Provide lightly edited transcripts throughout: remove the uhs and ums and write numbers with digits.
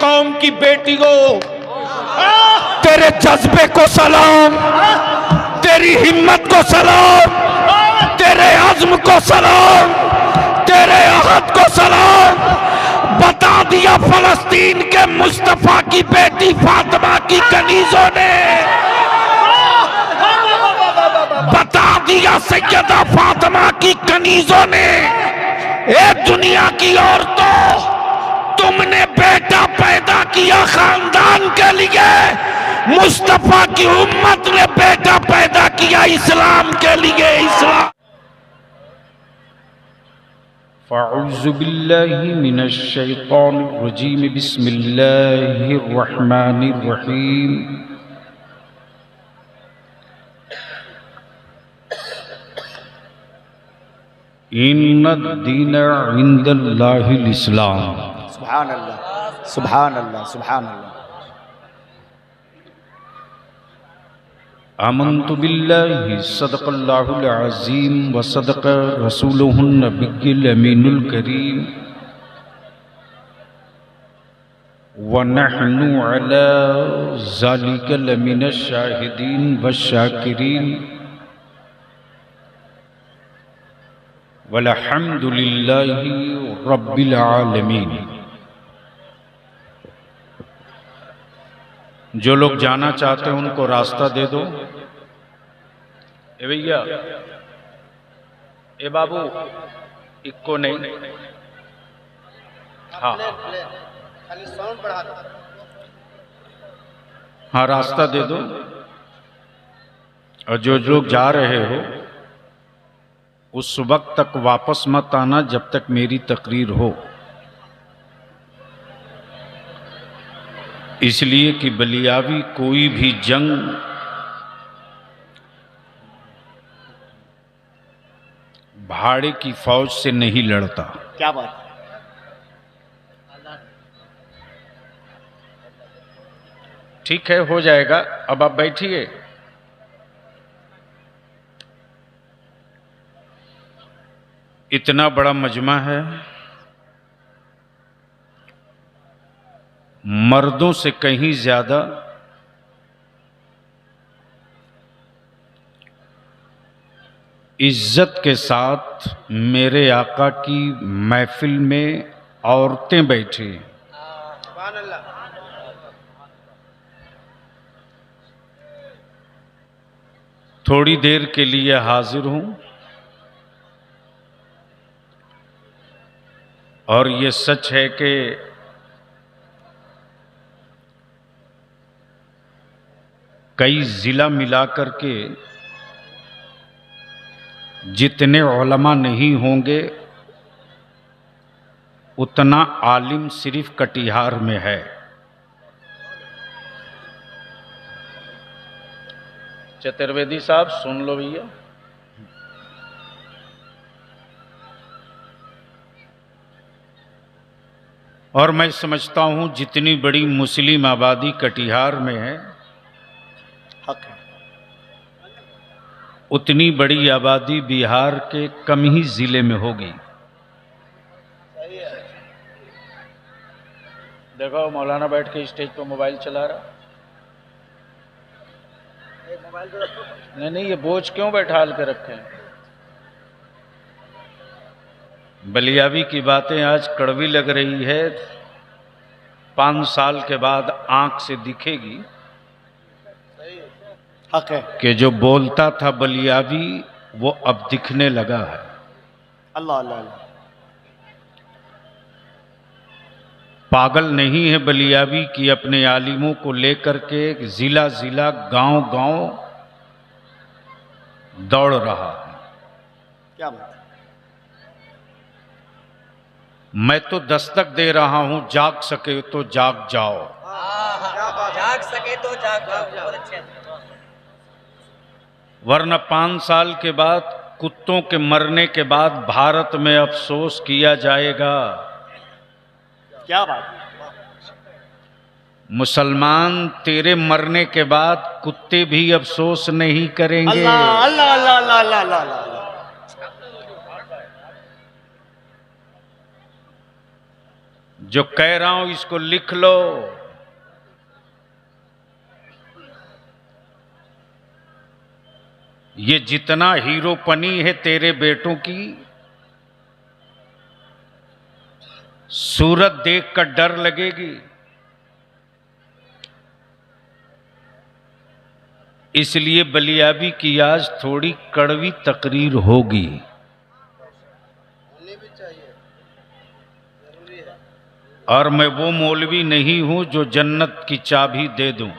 कौम की बेटियों, तेरे जज्बे को सलाम, तेरी हिम्मत को सलाम, तेरे अज़्म को सलाम, तेरे अहद को सलाम। बता दिया फलस्तीन के मुस्तफा की बेटी फातिमा की कनीजों ने, बता दिया सैयदा फातिमा की कनीजों ने, ए दुनिया की औरतों, तुमने बेटा पैदा किया खानदान के लिए, मुस्तफा की उम्मत ने बेटा पैदा किया इस्लाम के लिए। इस्लाम। फ़अऊज़ु बिल्लाहि मिनश शैतानिर रजीम, बिस्मिल्लाहिर रहमानिर रहीम। इन्नद दीन इंदल्लाहिल इस्लाम। सुभान अल्लाह, सुभान अल्लाह, सुभान अल्लाह। आमन्तु बिल्लाहि सदक़ल्लाहुल अज़ीम व सदक़ रसूलुहुन नबिय्युल अमीनुल करीम व नहनु अला ज़ालिका लमिनश शाहिदीन व शाकिरीन वल्हम्दुलिल्लाहि रब्बिल आलमीन। जो लोग जाना चाहते हैं उनको रास्ता दे दो। ए भैया, ए बाबू, इक्को नहीं, हाँ हाँ, रास्ता दे दो। और जो लोग जा रहे हो उस वक्त तक वापस मत आना जब तक मेरी तकरीर हो, इसलिए कि बलियावी कोई भी जंग भाड़े की फौज से नहीं लड़ता। क्या बात है। ठीक है, हो जाएगा। अब आप बैठिए। इतना बड़ा मजमा है, मर्दों से कहीं ज्यादा इज्जत के साथ मेरे आका की महफिल में औरतें बैठी। थोड़ी देर के लिए हाजिर हूं और ये सच है कि कई जिला मिलाकर के जितने उलमा नहीं होंगे उतना आलिम सिर्फ कटिहार में है। चतुर्वेदी साहब सुन लो भैया, और मैं समझता हूं जितनी बड़ी मुस्लिम आबादी कटिहार में है, हक है, उतनी बड़ी आबादी बिहार के कम ही जिले में होगी। देखो मौलाना बैठ के स्टेज पर मोबाइल चला रहा। नहीं, ये बोझ क्यों बैठाल के रखे हैं। बलियावी की बातें आज कड़वी लग रही है, 5 साल के बाद आंख से दिखेगी। हक है। कि जो बोलता था बलियावी वो अब दिखने लगा है। अल्लाह अल्लाह अल्लाह। पागल नहीं है बलियावी कि अपने आलिमों को लेकर के जिला जिला गांव गांव दौड़ रहा है। क्या बात है। मैं तो दस्तक दे रहा हूं, जाग सके तो जाग जाओ। जाग सके तो जाग जाओ। वरना 5 साल के बाद कुत्तों के मरने के बाद भारत में अफसोस किया जाएगा। क्या बात। मुसलमान तेरे मरने के बाद कुत्ते भी अफसोस नहीं करेंगे। अल्लाह अल्लाह अल्लाह अल्लाह अल्लाह अल्लाह अल्लाह। जो कह रहा हूं इसको लिख लो। ये जितना हीरोपनी है तेरे बेटों की, सूरत देख कर डर लगेगी। इसलिए बलियाबी की आज थोड़ी कड़वी तकरीर होगी। और मैं वो मौलवी नहीं हूं जो जन्नत की चाबी दे दूं।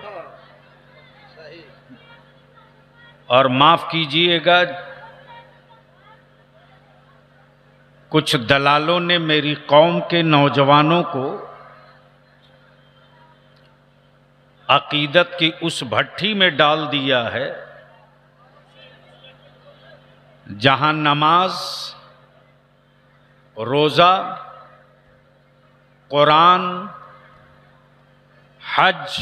और माफ कीजिएगा, कुछ दलालों ने मेरी कौम के नौजवानों को अकीदत की उस भट्ठी में डाल दिया है जहां नमाज, रोजा, कुरान, हज,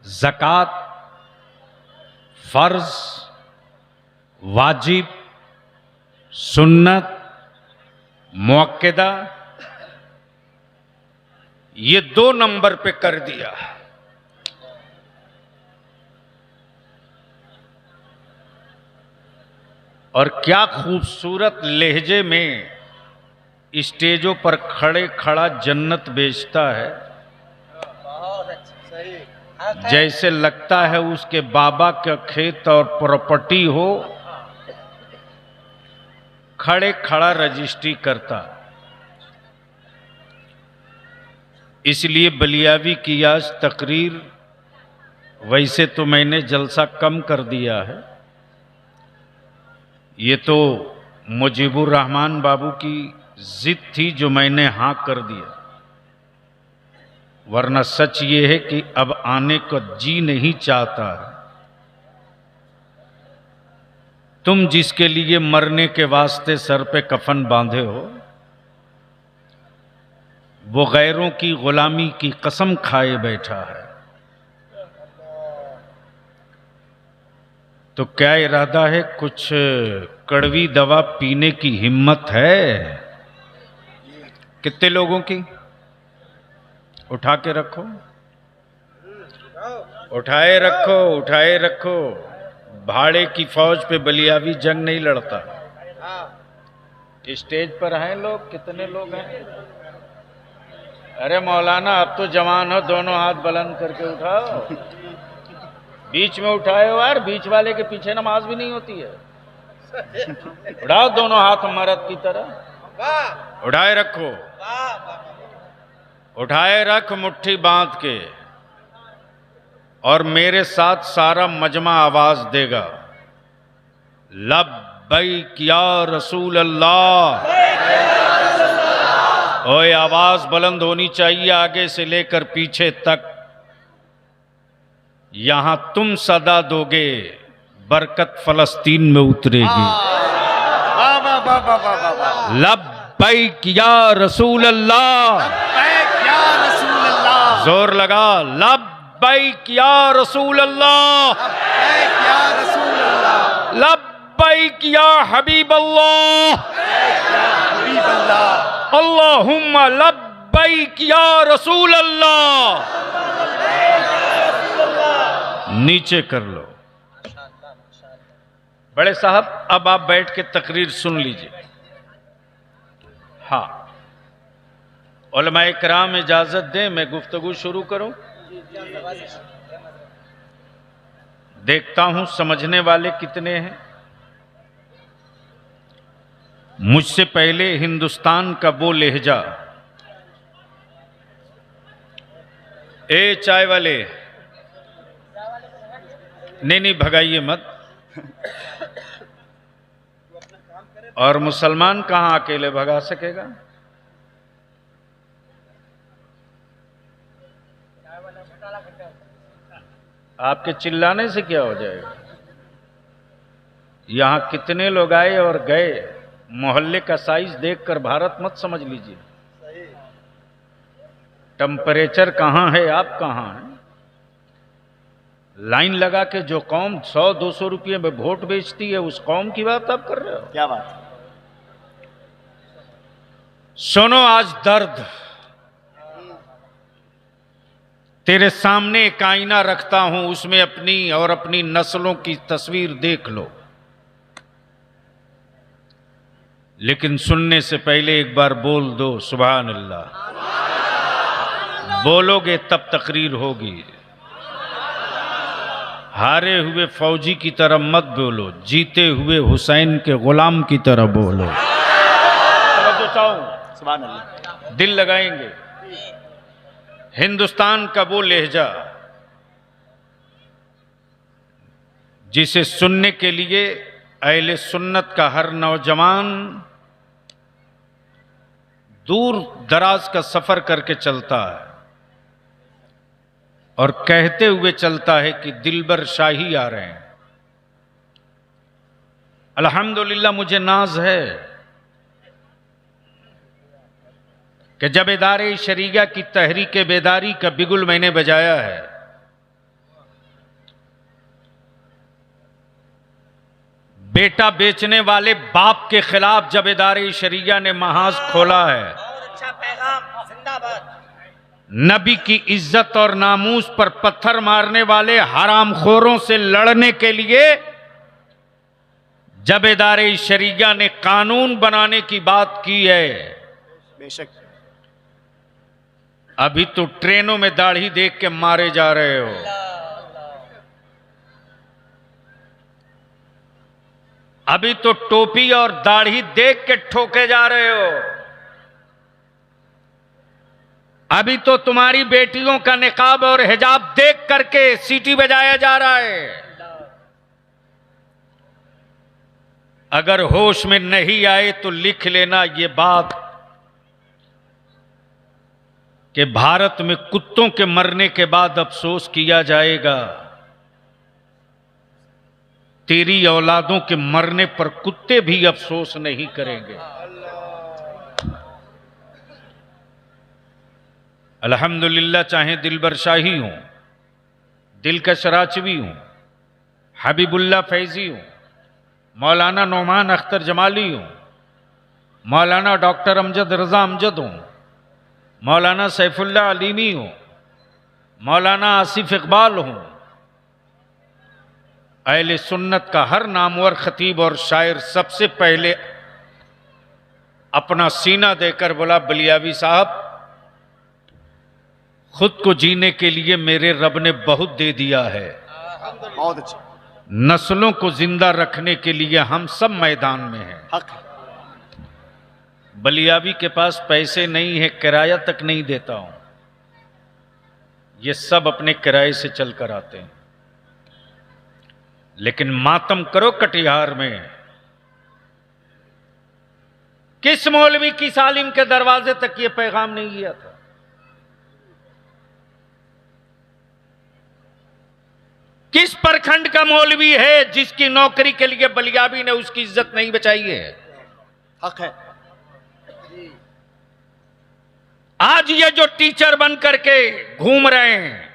ज़कात, फर्ज, वाजिब, सुन्नत, मुअक्कदा, ये 2 नंबर पे कर दिया। और क्या खूबसूरत लहजे में स्टेजों पर खड़े खड़ा जन्नत बेचता है। बहुत अच्छा, सही। जैसे लगता है उसके बाबा का खेत और प्रॉपर्टी हो, खड़े खड़ा रजिस्ट्री करता। इसलिए बलियावी की आज तकरीर, वैसे तो मैंने जलसा कम कर दिया है, ये तो मुजीबुर रहमान बाबू की जिद थी जो मैंने हाँ कर दिया, वरना सच ये है कि अब आने को जी नहीं चाहता। तुम जिसके लिए मरने के वास्ते सर पे कफन बांधे हो, वो गैरों की गुलामी की कसम खाए बैठा है। तो क्या इरादा है? कुछ कड़वी दवा पीने की हिम्मत है? कितने लोगों की? उठा के रखो, उठाए रखो, उठाए रखो। भाड़े की फौज पे बलियावी जंग नहीं लड़ता। स्टेज पर हैं लोग, कितने लोग हैं? अरे मौलाना, अब तो जवान हो, दोनों हाथ बुलंद करके उठाओ। बीच में उठाए हो यार, बीच वाले के पीछे नमाज भी नहीं होती है। उठाओ दोनों हाथ मर्द की तरह, उठाए रखो, उठाए रख मुट्ठी बांध के। और मेरे साथ सारा मजमा आवाज देगा, लब्बैक या रसूल अल्लाह। ओए, आवाज बुलंद होनी चाहिए आगे से लेकर पीछे तक। यहां तुम सदा दोगे, बरकत फलस्तीन में उतरेगी। लब्बैक या रसूल अल्लाह, जोर लगा, लब्बैक या रसूल अल्लाह, लब्बैक या हबीब अल्लाह, अल्लाहुम्मा लब्बैक या रसूल अल्लाह। नीचे कर लो। बड़े साहब, अब आप बैठ के तकरीर सुन लीजिए। हाँ, उलमाए किराम इजाजत दें, मैं गुफ्तगू शुरू करूं। देखता हूं समझने वाले कितने हैं। मुझसे पहले हिंदुस्तान का वो लहजा, ए चाय वाले, नहीं भगाइए मत। और मुसलमान कहां अकेले भगा सकेगा? आपके चिल्लाने से क्या हो जाएगा? यहां कितने लोग आए और गए, मोहल्ले का साइज देखकर भारत मत समझ लीजिए। टेम्परेचर कहां है, आप कहां हैं? लाइन लगा के जो कौम 100-200 रुपये में वोट बेचती है, उस कौम की बात आप कर रहे हो? क्या बात? सुनो आज दर्द, तेरे सामने एक आईना रखता हूं, उसमें अपनी और अपनी नस्लों की तस्वीर देख लो। लेकिन सुनने से पहले एक बार बोल दो सुभान अल्लाह। बोलोगे तब तकरीर होगी। हारे हुए फौजी की तरह मत बोलो, जीते हुए हुसैन के गुलाम की तरह बोलो। जो चाहूं सुभान अल्लाह। दिल लगाएंगे। हिंदुस्तान का वो लहजा जिसे सुनने के लिए अहले सुन्नत का हर नौजवान दूर दराज का सफर करके चलता है और कहते हुए चलता है कि दिलबर शाही आ रहे हैं। अल्हम्दुलिल्लाह मुझे नाज है कि जब इदारे शरीया की तहरीक बेदारी का बिगुल मैंने बजाया है, बेटा बेचने वाले बाप के खिलाफ जब इदारे शरीया ने महाज खोला है, बहुत अच्छा पैगाम, जिंदाबाद। नबी की इज्जत और नामूस पर पत्थर मारने वाले हरामखोरों से लड़ने के लिए जब इदारे शरीया ने कानून बनाने की बात की है, बेशक अभी तो ट्रेनों में दाढ़ी देख के मारे जा रहे हो। अभी तो टोपी और दाढ़ी देख के ठोके जा रहे हो। अभी तो तुम्हारी बेटियों का निकाब और हिजाब देख करके सीटी बजाया जा रहा है। अगर होश में नहीं आए तो लिख लेना ये बात कि भारत में कुत्तों के मरने के बाद अफसोस किया जाएगा, तेरी औलादों के मरने पर कुत्ते भी अफसोस नहीं करेंगे। अल्हम्दुलिल्लाह, चाहे दिलबर शाही हूं, दिलकश राचवी हूं, हबीबुल्लाह फैजी हूं, मौलाना नौमान अख्तर जमाली हूं, मौलाना डॉक्टर अमजद रजा अमजद हूं, मौलाना सैफुल्लाह अलीमी हूं, मौलाना आसिफ इकबाल हूं, अहले सुन्नत का हर नामवर खतीब और शायर सबसे पहले अपना सीना देकर बोला, बलियावी साहब, खुद को जीने के लिए मेरे रब ने बहुत दे दिया है, बहुत अच्छा। नस्लों को जिंदा रखने के लिए हम सब मैदान में हैं। हक है। बलियावी के पास पैसे नहीं है, किराया तक नहीं देता हूं, ये सब अपने किराए से चल कर आते हैं। लेकिन मातम करो कटिहार में, किस मौलवी की सालिम के दरवाजे तक ये पैगाम नहीं गया था? किस प्रखंड का मौलवी है जिसकी नौकरी के लिए बलियावी ने उसकी इज्जत नहीं बचाई है? हक है। आज ये जो टीचर बन करके घूम रहे हैं,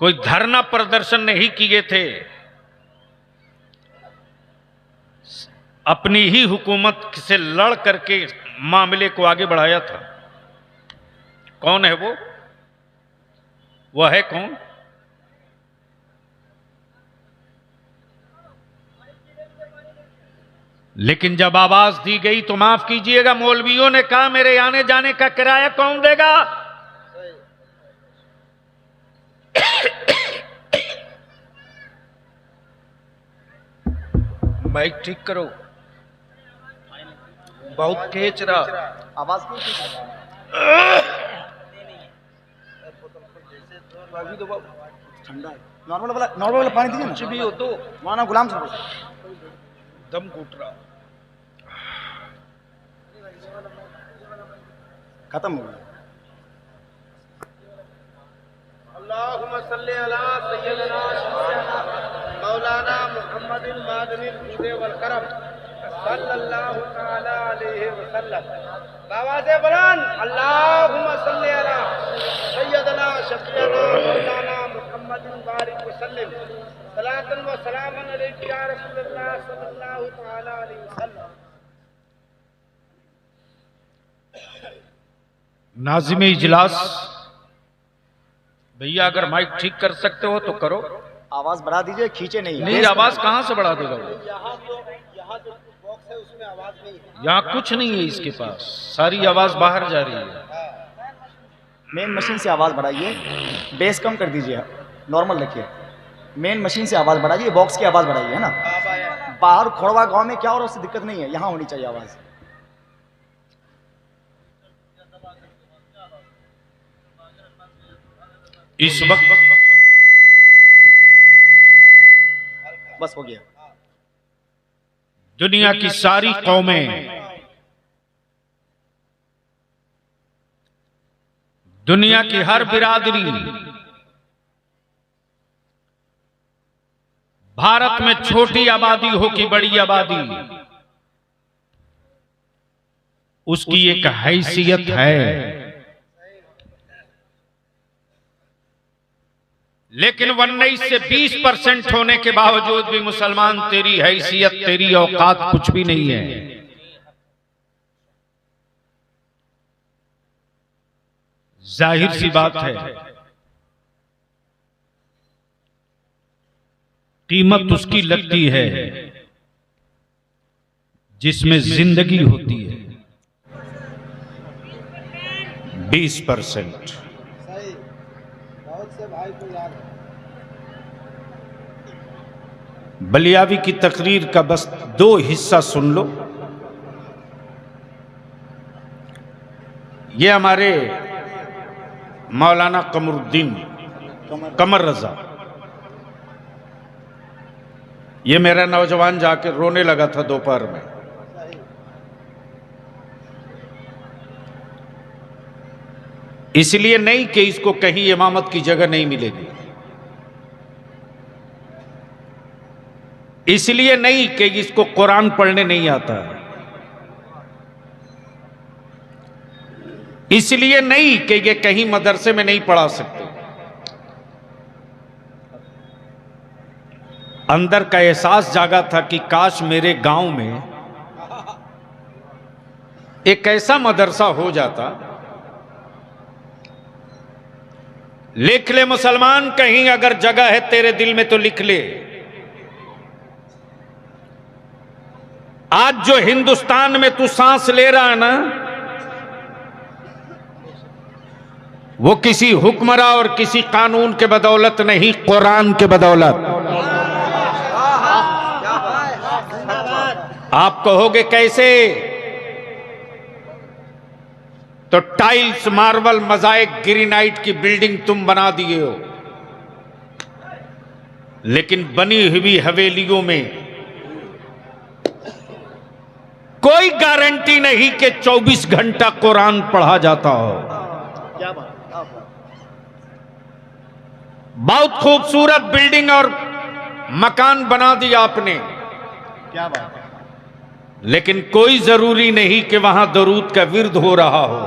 कोई धरना प्रदर्शन नहीं किए थे, अपनी ही हुकूमत से लड़ करके मामले को आगे बढ़ाया था। कौन है वो? वह है कौन? लेकिन जब आवाज दी गई तो माफ कीजिएगा, मौलवियों ने कहा मेरे आने जाने का किराया कौन देगा? माइक ठीक करो, बहुत खींच रहा। आवाज ठंडा है। नॉर्मल वाला पानी दीजिए ना। कुछ भी हो तो माना गुलाम साहब दम घुट रहा। खत्म हो गया। अल्लाहुम्मा सल्ली अला सय्यदना मौलाना मुहम्मदिन मादनिल हुदे वल करम सल्लल्लाहु तआला अलैहि वसल्लम। आवाज़े बुलंद, अल्लाहुम्मा सल्ली अला सय्यदना शफीअना मौलाना मुहम्मदिन बारिक वसल्लम सलातन व सलामन अलैका या रसूलल्लाह सल्लल्लाहु तआला अलैहि वसल्लम। नाज़िम इजलास, भैया अगर माइक ठीक कर सकते हो तो करो। आवाज बढ़ा दीजिए, खींचे नहीं। नहीं, आवाज कहां से बढ़ा देगा वो? यहाँ जो बॉक्स है उसमें आवाज नहीं है। यहाँ कुछ नहीं है इसके पास, सारी आवाज बाहर जा रही है। मेन मशीन से आवाज बढ़ाइए, बेस कम कर दीजिए, नॉर्मल रखिए। मेन मशीन से आवाज बढ़ाइए, बॉक्स की आवाज बढ़ाइए, है ना। बाहर खोड़वा गांव में क्या हो रहा है उससे दिक्कत नहीं है, यहाँ होनी चाहिए आवाज। इस वक्त बस हो गया। दुनिया की सारी कौमें, दुनिया की हर बिरादरी भारत में छोटी आबादी हो कि बड़ी आबादी, उसकी एक हैसियत है। लेकिन 19 से 20% होने के बावजूद भी मुसलमान, तेरी हैसियत, तेरी औकात कुछ भी नहीं है। जाहिर सी बात है, कीमत उसकी लगती है जिसमें जिंदगी होती है। 20% सही, बहुत से भाई को याद है। बलियावी की तकरीर का बस 2 हिस्सा सुन लो। ये हमारे मौलाना कमरुद्दीन कमर रजा, ये मेरा नौजवान जाके रोने लगा था दोपहर में। इसलिए नहीं कि इसको कहीं इमामत की जगह नहीं मिलेगी, इसलिए नहीं कि इसको कुरान पढ़ने नहीं आता, इसलिए नहीं कि ये कहीं मदरसे में नहीं पढ़ा सकते। अंदर का एहसास जागा था कि काश मेरे गांव में एक ऐसा मदरसा हो जाता। लिख ले मुसलमान, कहीं अगर जगह है तेरे दिल में तो लिख ले। आज जो हिंदुस्तान में तू सांस ले रहा है ना, वो किसी हुक्मरां और किसी कानून के बदौलत नहीं, कुरान के बदौलत। आप कहोगे कैसे? तो टाइल्स, मार्बल, मोज़ाइक, ग्रेनाइट की बिल्डिंग तुम बना दिए हो, लेकिन बनी हुई हवेलियों में कोई गारंटी नहीं कि 24 घंटा कुरान पढ़ा जाता हो। क्या बात। बहुत खूबसूरत बिल्डिंग और मकान बना दिया आपने, क्या बात है। लेकिन कोई जरूरी नहीं कि वहां दरूद का विर्द हो रहा हो।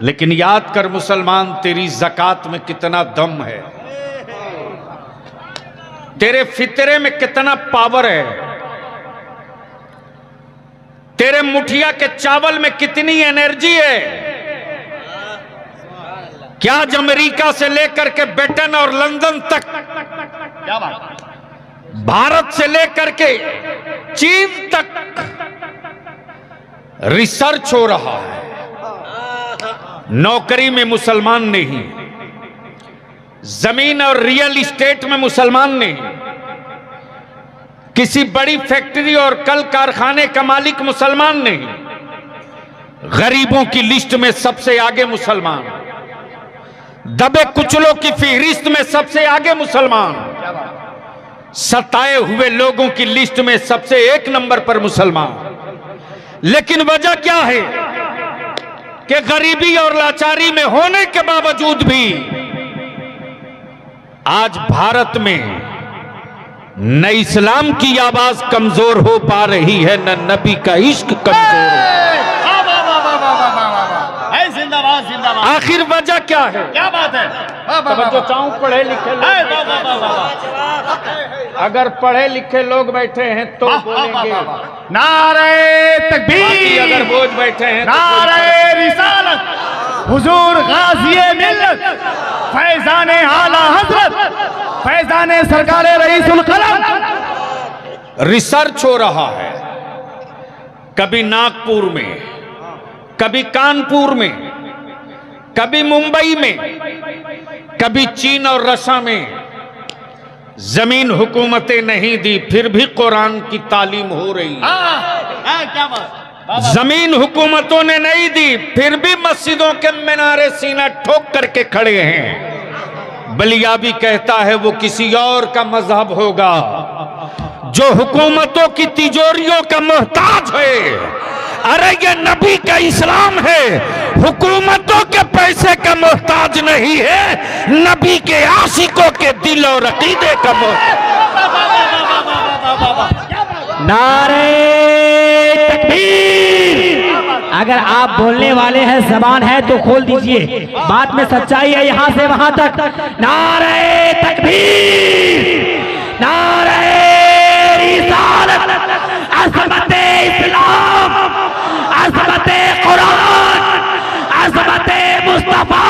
लेकिन याद कर मुसलमान, तेरी ज़कात में कितना दम है, तेरे फितरे में कितना पावर है, तेरे मुठिया के चावल में कितनी एनर्जी है। क्या आज अमेरिका से लेकर के ब्रिटेन और लंदन तक, क्या बात। भारत से लेकर के चीन तक रिसर्च हो रहा है, नौकरी में मुसलमान नहीं, जमीन और रियल इस्टेट में मुसलमान नहीं, किसी बड़ी फैक्ट्री और कल कारखाने का मालिक मुसलमान नहीं, गरीबों की लिस्ट में सबसे आगे मुसलमान, दबे कुचलों की फहरिस्त में सबसे आगे मुसलमान, सताए हुए लोगों की लिस्ट में सबसे 1 नंबर पर मुसलमान। लेकिन वजह क्या है कि गरीबी और लाचारी में होने के बावजूद भी आज भारत में न इस्लाम की आवाज कमजोर हो पा रही है, न नबी का इश्क कमजोर हो। जिंदाबाद जिंदाबाद। आखिर वजह क्या है? क्या बात है? तवज्जो चाहूं, पढ़े लिखे लोग अगर पढ़े लिखे लोग बैठे हैं तो बोलेंगे नारे तकबीर, अगर बोझ बैठे हैं तो नारे रिसालत, हुजूर गाज़िए मिल्लत, फैज़ाने आला हज़रत, फैज़ाने सरकारे रईसुल कलम। रिसर्च हो रहा है, कभी नागपुर में, कभी कानपुर में, कभी मुंबई में, कभी चीन और रशिया में। जमीन हुकूमतें नहीं दी, फिर भी कुरान की तालीम हो रही है। क्या बात? जमीन हुकूमतों ने नहीं दी, फिर भी मस्जिदों के मीनारे सीना ठोक करके खड़े हैं। बलियाबी कहता है वो किसी और का मजहब होगा जो हुकूमतों की तिजोरियों का मोहताज है। अरे ये नबी का इस्लाम है, हुकूमतों के पैसे का मोहताज नहीं है, नबी के आशिकों के दिल और अकीदे का नारे तकबीर। अगर आप बोलने वाले हैं, जबान है तो खोल दीजिए, बात में सच्चाई है यहां से वहां तक। नारे तकबीर, नारे रिसालत, अज़मत इस्लाम, अज़मत कुरान, अज़मत मुस्तफा,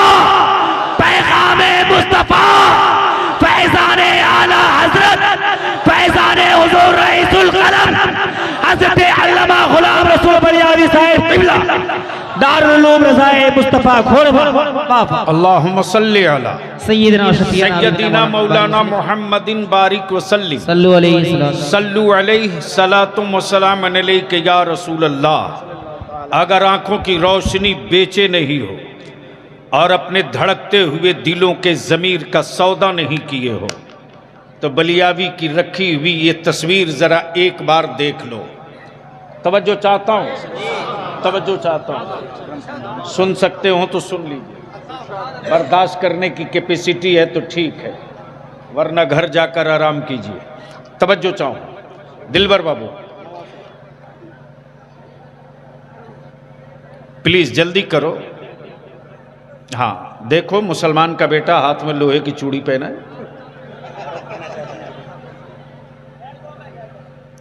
पैगाम मुस्तफा, फैज़ाने आला हज़रत, फैज़ाने हुज़ूर रईसुल कलम, हज़रत अल्लामा गुलाम रसूल बलियावी साहिब क़िबला, दारुल उलूम रज़ाए मुस्तफा खोर। अल्लाहुम्मा सल्ली अला सय्यिदना सय्यदिना मौलाना मुहम्मदिन बारिक वसल्लिम सल्लु अलैहि सल्लम। सल्लु अलैहि सलातुम व सलाम अलैका या रसूल अल्लाह। अगर आंखों की रोशनी बेचे नहीं हो और अपने धड़कते हुए दिलों के ज़मीर का सौदा नहीं किए हो तो बलियावी की रखी हुई ये तस्वीर जरा एक बार देख लो। तवज्जो चाहता हूँ, तवज्जो चाहता हूँ। सुन सकते हो तो सुन लीजिए, बर्दाश्त करने की कैपेसिटी है तो ठीक है, वरना घर जाकर आराम कीजिए। तवज्जो चाहूँ दिलबर बाबू, प्लीज जल्दी करो। हाँ देखो, मुसलमान का बेटा हाथ में लोहे की चूड़ी पहना है,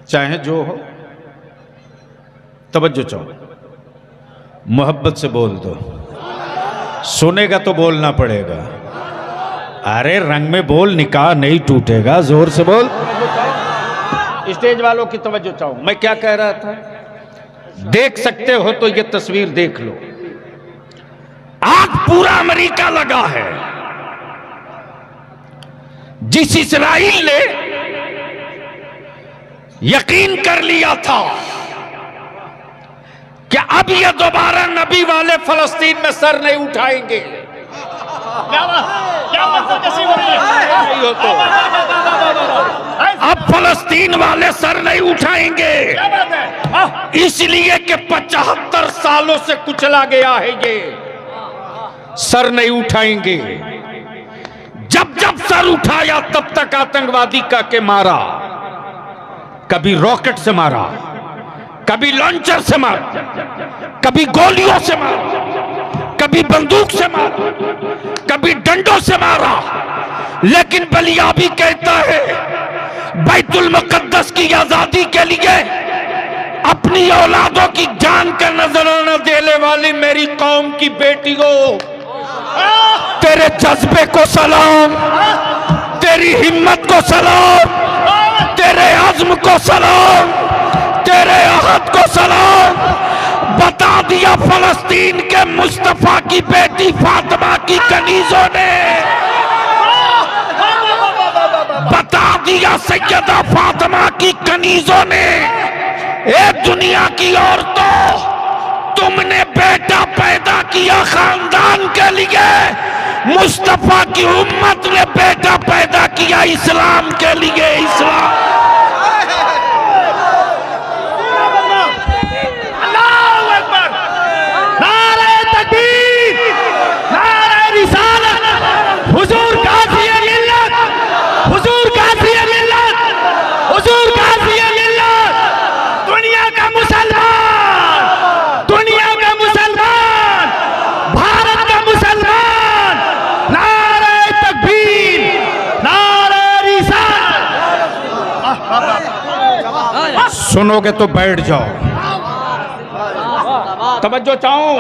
चाहे जो हो। तवज्जो चाहो, मोहब्बत से बोल दो, सुनेगा तो बोलना पड़ेगा। अरे रंग में बोल, निकाह नहीं टूटेगा, जोर से बोल। स्टेज वालों की तवज्जो चाहो, मैं क्या कह रहा था। देख सकते हो तो ये तस्वीर देख लो। आज पूरा अमेरिका लगा है। जिस इस्राइल ने यकीन कर लिया था कि अब ये दोबारा नबी वाले फलस्तीन में सर नहीं उठाएंगे, नहीं हो तो अब फलस्तीन वाले सर नहीं उठाएंगे, इसलिए कि 75 सालों से कुचला गया है ये, सर नहीं उठाएंगे। जब जब सर उठाया तब तक आतंकवादी का के मारा, कभी रॉकेट से मारा, कभी लॉन्चर से मारा, कभी गोलियों से मारा, कभी बंदूक से मारा, कभी डंडों से मारा। लेकिन बलियाबी कहता है बैतुल मुकद्दस की आजादी के लिए अपनी औलादों की जान का नजराना देने वाली मेरी कौम की बेटियों, तेरे जज्बे को सलाम, तेरी हिम्मत को सलाम, तेरे अज़्म को सलाम, तेरे अहद को सलाम। बता दिया फलस्तीन के मुस्तफा की बेटी फातिमा की कनीजों ने, बता दिया सैयदा फातिमा की कनीजों ने, ए दुनिया की औरतों, तुमने बेटा पैदा किया खानदान के लिए, मुस्तफा की उम्मत ने बेटा पैदा किया इस्लाम के लिए। इस्लाम दुनिया का मुसलमान, भारत का मुसलमान, सुनोगे तो बैठ जाओ। तवज्जो चाहूं,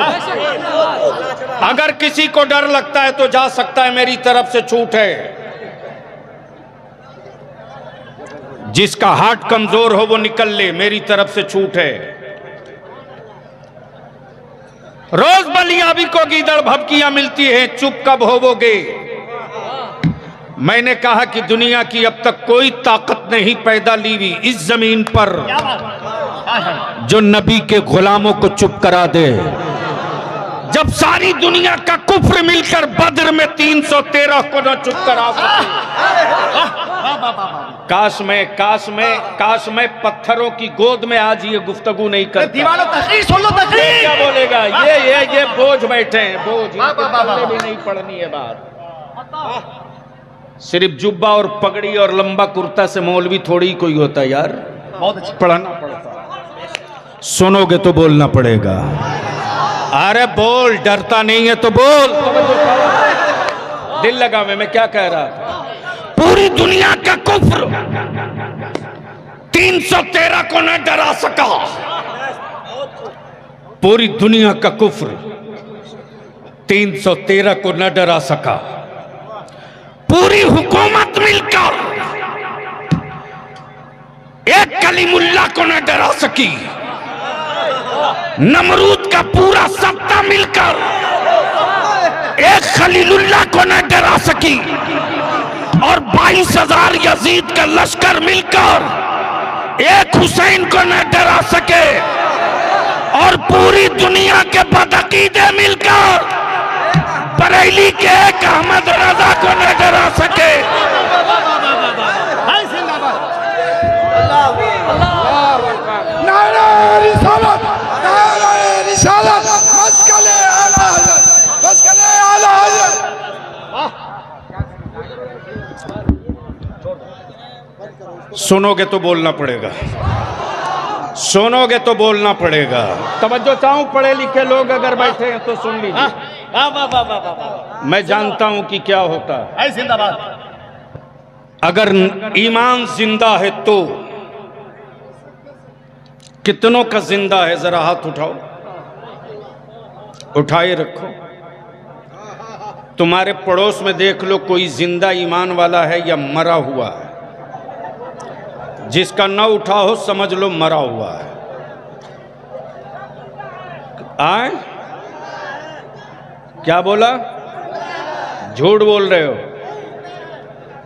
अगर किसी को डर लगता है तो जा सकता है, मेरी तरफ से छूट है। जिसका हार्ट कमजोर हो वो निकल ले, मेरी तरफ से छूट है। रोज बलियाबी को गीदड़ भभकियां मिलती हैं, चुप कब होवोगे? मैंने कहा कि दुनिया की अब तक कोई ताकत नहीं पैदा ली हुई इस जमीन पर जो नबी के गुलामों को चुप करा दे। जब सारी दुनिया का कुफ्र मिलकर बद्र में 313 को न चुप करा सके। काश मैं पत्थरों की गोद में आज ये गुफ्तगू नहीं करता। दीवानों तकरीर सुन लो, तकरीर क्या बोलेगा? ये बोझ बैठे हैं, बोझ पल्ले भी नहीं पड़नी है बात। सिर्फ जुब्बा और पगड़ी और लंबा कुर्ता से मौलवी थोड़ी कोई होता है यार, बहुत अच्छा। पढ़ाना पड़ता। सुनोगे तो बोलना पड़ेगा। अरे बोल, डरता नहीं है तो बोल। दिल लगा मैं क्या कह रहा था? पूरी दुनिया का कुफ्र 313 को न डरा सका। पूरी दुनिया का कुफ्र 313 को न डरा सका। पूरी हुकूमत मिलकर एक कलीमुल्लाह को न डरा सकी। नमरूद का पूरा सत्ता मिलकर एक खलीलुल्लाह को न डरा सकी। और 22,000 यजीद का लश्कर मिलकर एक हुसैन को न डरा सके। और पूरी दुनिया के बदअकीदे मिलकर बरेली के एक अहमद रजा को न डरा सके। नारे रिसालत, नारे रिसालत, मस्कले आला हज़रत, मस्कले आला हज़रत। सुनोगे तो बोलना पड़ेगा, सुनोगे तो बोलना पड़ेगा। तवज्जो चाहूं, पढ़े लिखे लोग अगर बैठे हैं तो सुन लीजिए। मैं जानता हूं कि क्या होता है। जिंदाबाद। अगर ईमान जिंदा है तो कितनों का जिंदा है? जरा हाथ उठाओ, उठाए रखो। तुम्हारे पड़ोस में देख लो कोई जिंदा ईमान वाला है या मरा हुआ है। जिसका न उठा हो समझ लो मरा हुआ है। आए क्या बोला? झूठ बोल रहे हो।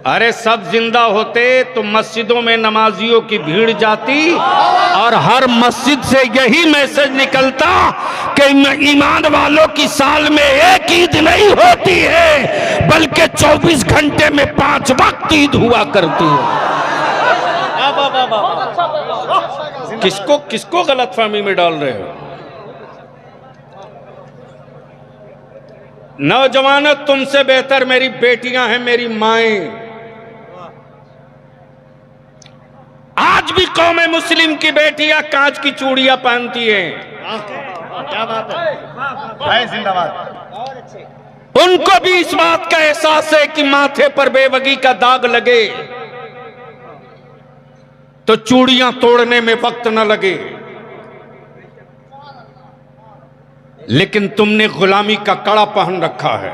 अरे सब जिंदा होते तो मस्जिदों में नमाजियों की भीड़ जाती और हर मस्जिद से यही मैसेज निकलता कि ईमान वालों की साल में एक ईद नहीं होती है बल्कि 24 घंटे में 5 वक्त ईद हुआ करती है। किसको गलतफहमी में डाल रहे हो? नौजवानों, तुमसे बेहतर मेरी बेटियां हैं, मेरी माएं। आज भी कौम मुस्लिम की बेटियां कांच की चूड़ियां पहनती हैं। क्या बात है? जिंदाबाद। उनको भी इस बात का एहसास है कि माथे पर बेवगी का दाग लगे तो चूड़ियां तोड़ने में वक्त न लगे। लेकिन तुमने गुलामी का कड़ा पहन रखा है।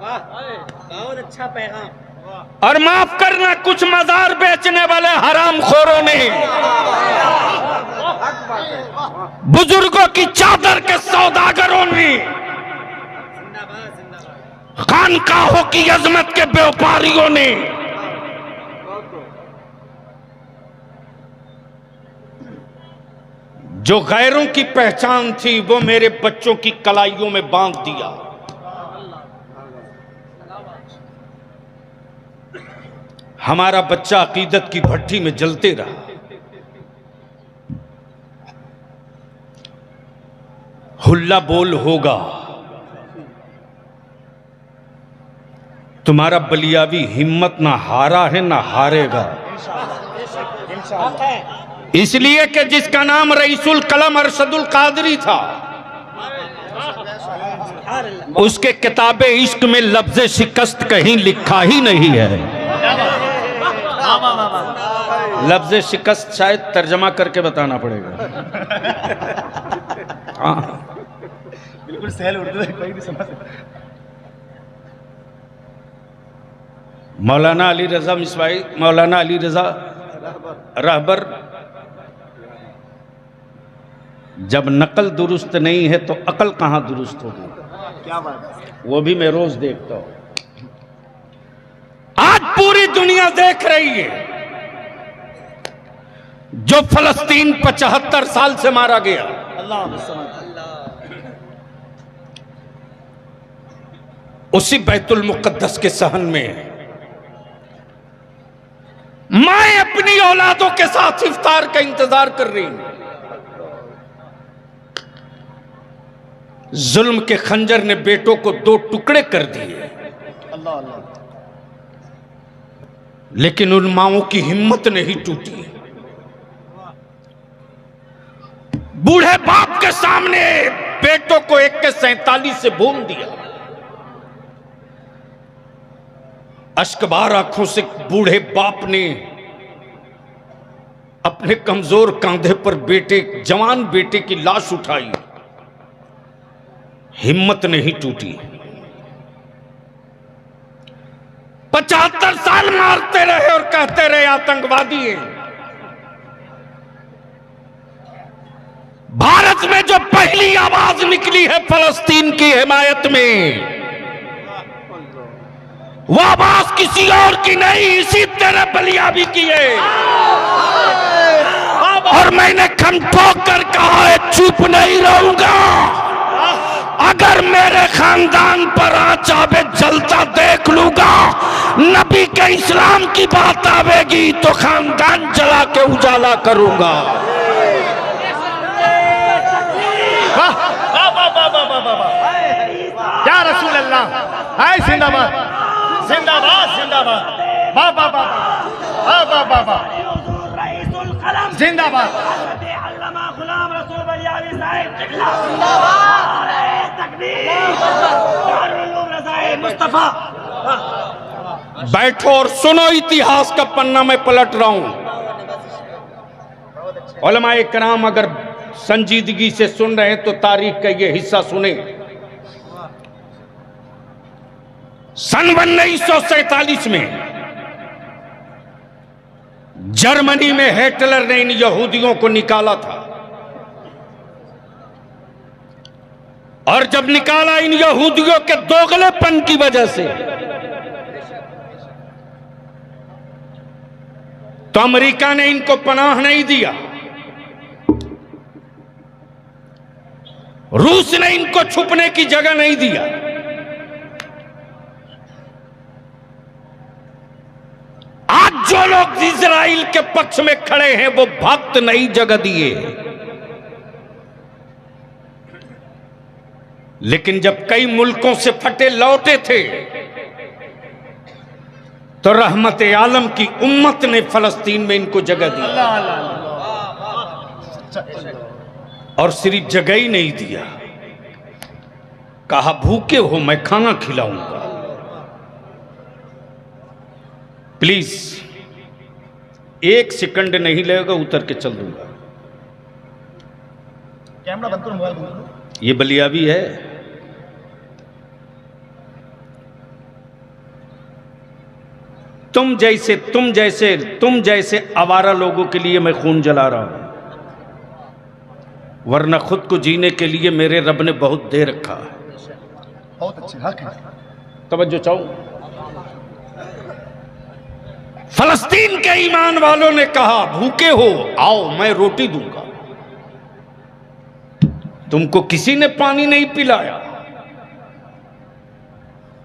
बहुत अच्छा पैगाम। और माफ करना, कुछ मजार बेचने वाले हरामखोरों ने, बुजुर्गों की चादर के सौदागरों ने, खानकाहों की अजमत के व्यापारियों ने जो गैरों की पहचान थी वो मेरे बच्चों की कलाइयों में बांध दिया। हमारा बच्चा अकीदत की भट्टी में जलते रहा। हुल्ला बोल होगा। तुम्हारा बलियावी हिम्मत ना हारा है ना हारेगा। इसलिए कि जिसका नाम रईसुल कलम अरशदुल कादरी था, उसके किताबे इश्क में लफ्ज़े शिकस्त कहीं लिखा ही नहीं है। लफ्ज शिकस्त शायद तर्जमा करके बताना पड़ेगा। हाँ, बिल्कुल सहल उर्दू है, कोई भी समझ सकता है। मौलाना अली रजा मिसवाई, मौलाना अली रजा रहबर, जब नकल दुरुस्त नहीं है तो अकल कहां दुरुस्त होगी? क्या बात है। वो भी मैं रोज देखता हूं। आज पूरी दुनिया देख रही है जो फलस्तीन 75 साल से मारा गया, अल्लाह समझ। उसी बैतुल मुकद्दस के सहन में माए अपनी औलादों के साथ इफ्तार का इंतजार कर रही हूं। जुल्म के खंजर ने बेटों को 2 टुकड़े कर दिए, अल्लाह अल्लाह। लेकिन उन माओं की हिम्मत नहीं टूटी। बूढ़े बाप के सामने बेटों को 1 से भून दिया। अश्कबार आंखों से बूढ़े बाप ने अपने कमजोर कंधे पर जवान बेटे की लाश उठाई। हिम्मत नहीं टूटी। 75 साल मारते रहे और कहते रहे आतंकवादी हैं। भारत में जो पहली आवाज निकली है फलस्तीन की हिमायत में, वो आवाज किसी और की नहीं, इसी तेरे बलियाबी की है। और मैंने खम ठोक कर कहा है, चुप नहीं रहूंगा। अगर मेरे खानदान पर आंच आवे जलता देख लूंगा। नबी के इस्लाम की बात आवेगी तो खानदान जला के उजाला करूंगा। वाह वाह वाह वाह वाह वाह वाह, क्या रसूल अल्लाह, हाय जिंदाबाद जिंदाबाद जिंदाबाद, वाह वाह वाह वाह वाह वाह वाह, जिंदाबाद। बैठो और सुनो, इतिहास का पन्ना मैं पलट रहा हूं। उलमाए कराम अगर संजीदगी से सुन रहे हैं तो तारीख का ये हिस्सा सुने। सन 1947 में जर्मनी में हिटलर ने इन यहूदियों को निकाला था, और जब निकाला इन यहूदियों के दोगलेपन की वजह से, तो अमेरिका ने इनको पनाह नहीं दिया, रूस ने इनको छुपने की जगह नहीं दिया। आज जो लोग इजराइल के पक्ष में खड़े हैं वो भक्त नहीं जगह दिए। लेकिन जब कई मुल्कों से फटे लौटे थे तो रहमत आलम की उम्मत ने फलस्तीन में इनको जगह दी। और सिर्फ जगह ही नहीं दिया, कहा भूखे हो मैं खाना खिलाऊंगा। प्लीज 1 सेकंड नहीं लगेगा, उतर के चल दूंगा। कैमरा बंद करो, मोबाइल बंद करो। ये बलियाबी है। तुम जैसे आवारा लोगों के लिए मैं खून जला रहा हूं, वरना खुद को जीने के लिए मेरे रब ने बहुत दे रखा है। बहुत अच्छे हक है। तवज्जो चाहूं। फलस्तीन के ईमान वालों ने कहा भूखे हो आओ मैं रोटी दूंगा। तुमको किसी ने पानी नहीं पिलाया।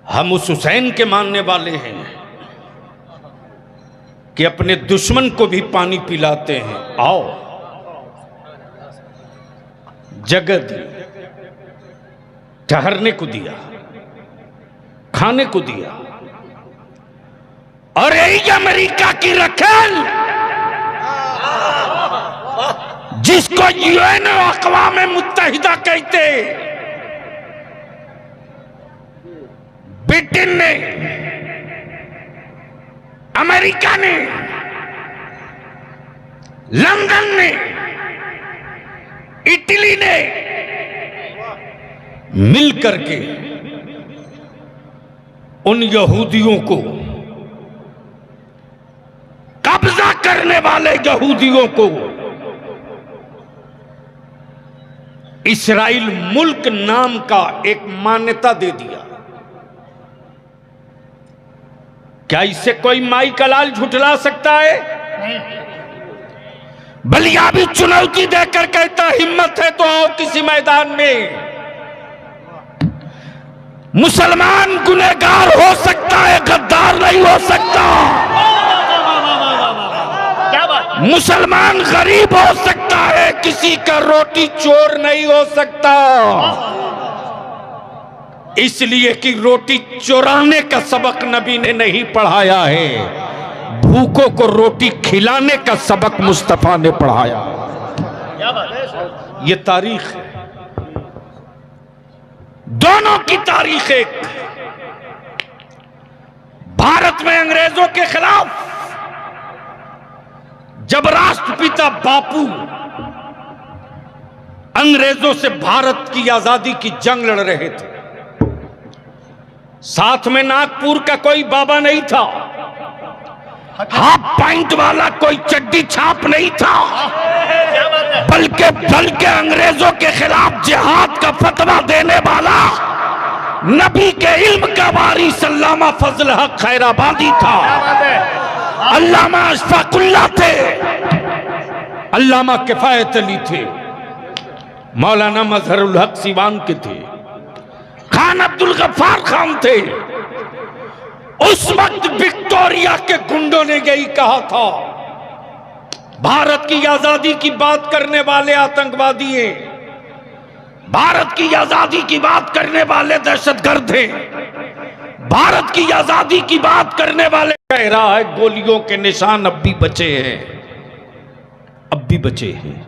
हम उस हुसैन के मानने वाले हैं कि अपने दुश्मन को भी पानी पिलाते हैं। आओ, जगह दी, ठहरने को दिया, खाने को दिया। और यही अमेरिका की रखेल जिसको यूएन अक़वाम मुत्तहिदा कहते, ब्रिटेन ने, अमेरिका ने लंदन ने, इटली ने मिलकर के उन यहूदियों को, कब्जा करने वाले यहूदियों को इस्राइल मुल्क नाम का एक मान्यता दे दिया। क्या इससे कोई माई का लाल झुठला सकता है? बलियाबी चुनौती देकर कहता हिम्मत है तो आओ किसी मैदान में। मुसलमान गुनहगार हो सकता है, गद्दार नहीं हो सकता। क्या बात? मुसलमान गरीब हो सकता है, किसी का रोटी चोर नहीं हो सकता। इसलिए कि रोटी चुराने का सबक नबी ने नहीं पढ़ाया है, भूखों को रोटी खिलाने का सबक मुस्तफा ने पढ़ाया। क्या बात है? ये तारीख है, दोनों की तारीख एक। भारत में अंग्रेजों के खिलाफ जब राष्ट्रपिता बापू अंग्रेजों से भारत की आजादी की जंग लड़ रहे थे, साथ में नागपुर का कोई बाबा नहीं था, हाफ पैंट वाला कोई चड्डी छाप नहीं था, बल्कि अंग्रेजों के खिलाफ जिहाद का फतवा देने वाला नबी के इल्म का वारिस अल्लामा फजल हक खैराबादी था, अल्लामा अशफाकुल्लाह थे, अल्लामा किफायत अली थे, मौलाना मजहरुल हक सीवान के थे, खान अब्दुल गफ्फार खान थे। उस वक्त विक्टोरिया के गुंडों ने यही कहा था, भारत की आजादी की बात करने वाले आतंकवादी हैं, भारत की आजादी की बात करने वाले दहशतगर्द हैं, भारत की आजादी की बात करने वाले। कह रहा है गोलियों के निशान अब भी बचे हैं, अब भी बचे हैं।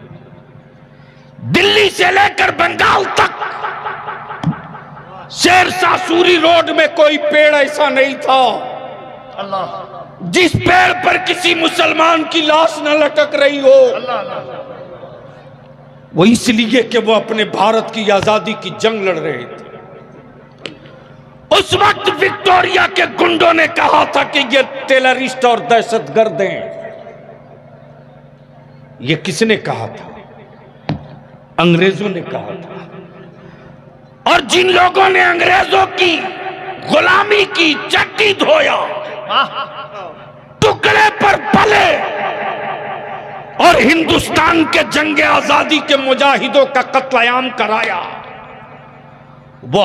दिल्ली से लेकर बंगाल तक शेरशाह सूरी रोड में कोई पेड़ ऐसा नहीं था अल्लाह, जिस पेड़ पर किसी मुसलमान की लाश न लटक रही हो। वो इसलिए कि वो अपने भारत की आजादी की जंग लड़ रहे थे। उस वक्त विक्टोरिया के गुंडों ने कहा था कि ये टेररिस्ट और दहशतगर्द हैं। ये किसने कहा था? अंग्रेजों ने कहा था। और जिन लोगों ने अंग्रेजों की गुलामी की चट्टी धोया, टुकड़े पर पले और हिंदुस्तान के जंग आजादी के मुजाहिदों का कत्लेआम कराया, वो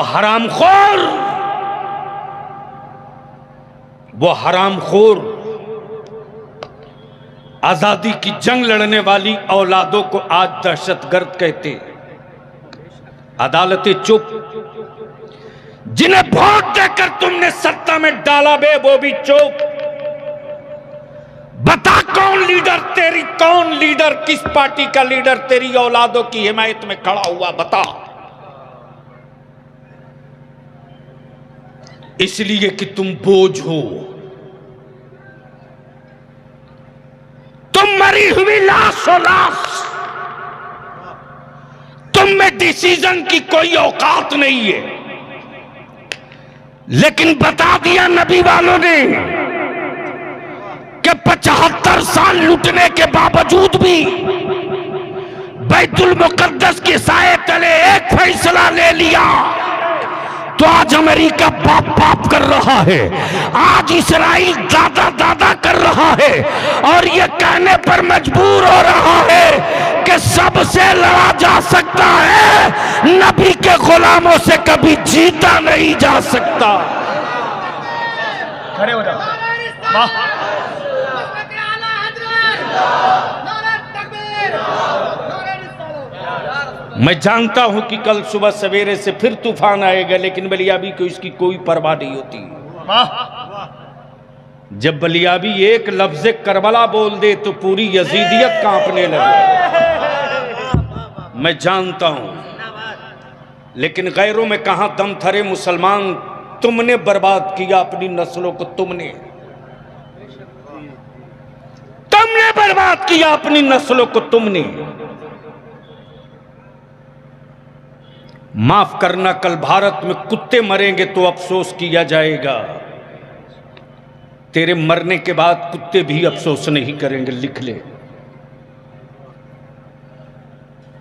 हरामखोर आजादी की जंग लड़ने वाली औलादों को आज दहशतगर्द कहते। अदालतें चुप। जिन्हें वोट देकर तुमने सत्ता में डाला बे, वो भी चुप। बता कौन लीडर किस पार्टी का लीडर तेरी औलादों की हिमायत में खड़ा हुआ, बता। इसलिए कि तुम बोझ हो, तुम मरी हुई लाश हो, लाश। तुम में डिसीजन की कोई औकात नहीं है। लेकिन बता दिया नबी वालों ने कि 75 साल लूटने के बावजूद भी बैतुल मुकद्दस के साए तले एक फैसला ले लिया, तो आज अमेरिका बाप बाप कर रहा है, आज इस्राइल दादा दादा कर रहा है, और ये कहने पर मजबूर हो रहा है कि सबसे लड़ा जा सकता है, नबी के गुलामों से कभी जीता नहीं जा सकता। खड़े हो जाओ। वाह, मैं जानता हूं कि कल सुबह सवेरे से फिर तूफान आएगा, लेकिन बलियाबी को इसकी कोई परवाह नहीं होती। वाह, जब बलियाबी एक लफ्ज करबला बोल दे तो पूरी यजीदियत कांपने लगे। मैं जानता हूं, लेकिन गैरों में कहां दम थरे मुसलमान। तुमने बर्बाद किया अपनी नस्लों को, तुमने बर्बाद किया अपनी नस्लों को तुमने। माफ करना, कल भारत में कुत्ते मरेंगे तो अफसोस किया जाएगा, तेरे मरने के बाद कुत्ते भी अफसोस नहीं करेंगे। लिख ले,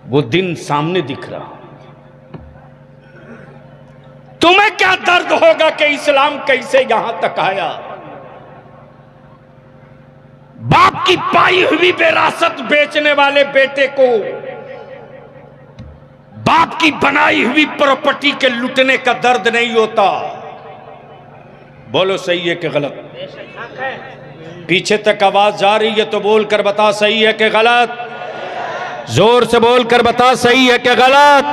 वो दिन सामने दिख रहा। तुम्हें क्या दर्द होगा कि इस्लाम कैसे यहां तक आया। बाप की पाई हुई विरासत बेचने वाले बेटे को बाप की बनाई हुई प्रॉपर्टी के लुटने का दर्द नहीं होता। बोलो सही है कि गलत? पीछे तक आवाज जा रही है तो बोल कर बता सही है कि गलत। जोर से बोल कर बता सही है कि गलत।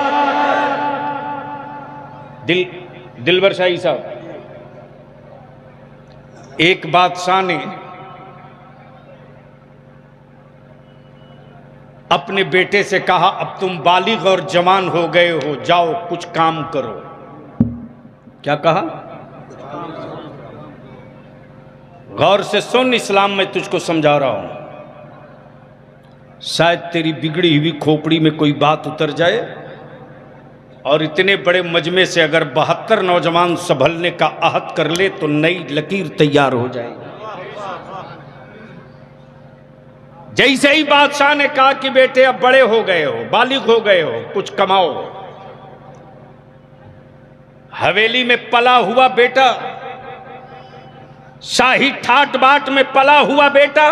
दिलबर शाही साहब, एक बादशाह ने अपने बेटे से कहा, अब तुम बालिग और जवान हो गए हो, जाओ कुछ काम करो। क्या कहा? गौर से सुन, इस्लाम में तुझको समझा रहा हूं। शायद तेरी बिगड़ी हुई खोपड़ी में कोई बात उतर जाए और इतने बड़े मजमे से अगर 72 नौजवान संभलने का अहद कर ले तो नई लकीर तैयार हो जाएगी। जैसे ही बादशाह ने कहा कि बेटे अब बड़े हो गए हो, बालिग हो गए हो, कुछ कमाओ। हवेली में पला हुआ बेटा, शाही ठाट बाट में पला हुआ बेटा,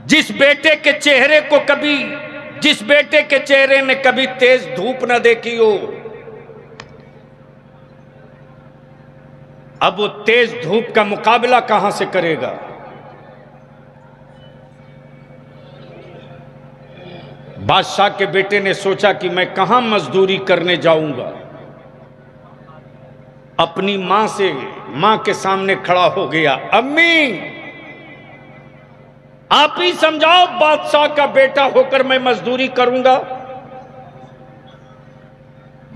जिस बेटे के चेहरे ने कभी तेज धूप न देखी हो, अब वो तेज धूप का मुकाबला कहां से करेगा। बादशाह के बेटे ने सोचा कि मैं कहां मजदूरी करने जाऊंगा। अपनी मां के सामने खड़ा हो गया, अम्मी आप ही समझाओ, बादशाह का बेटा होकर मैं मजदूरी करूंगा।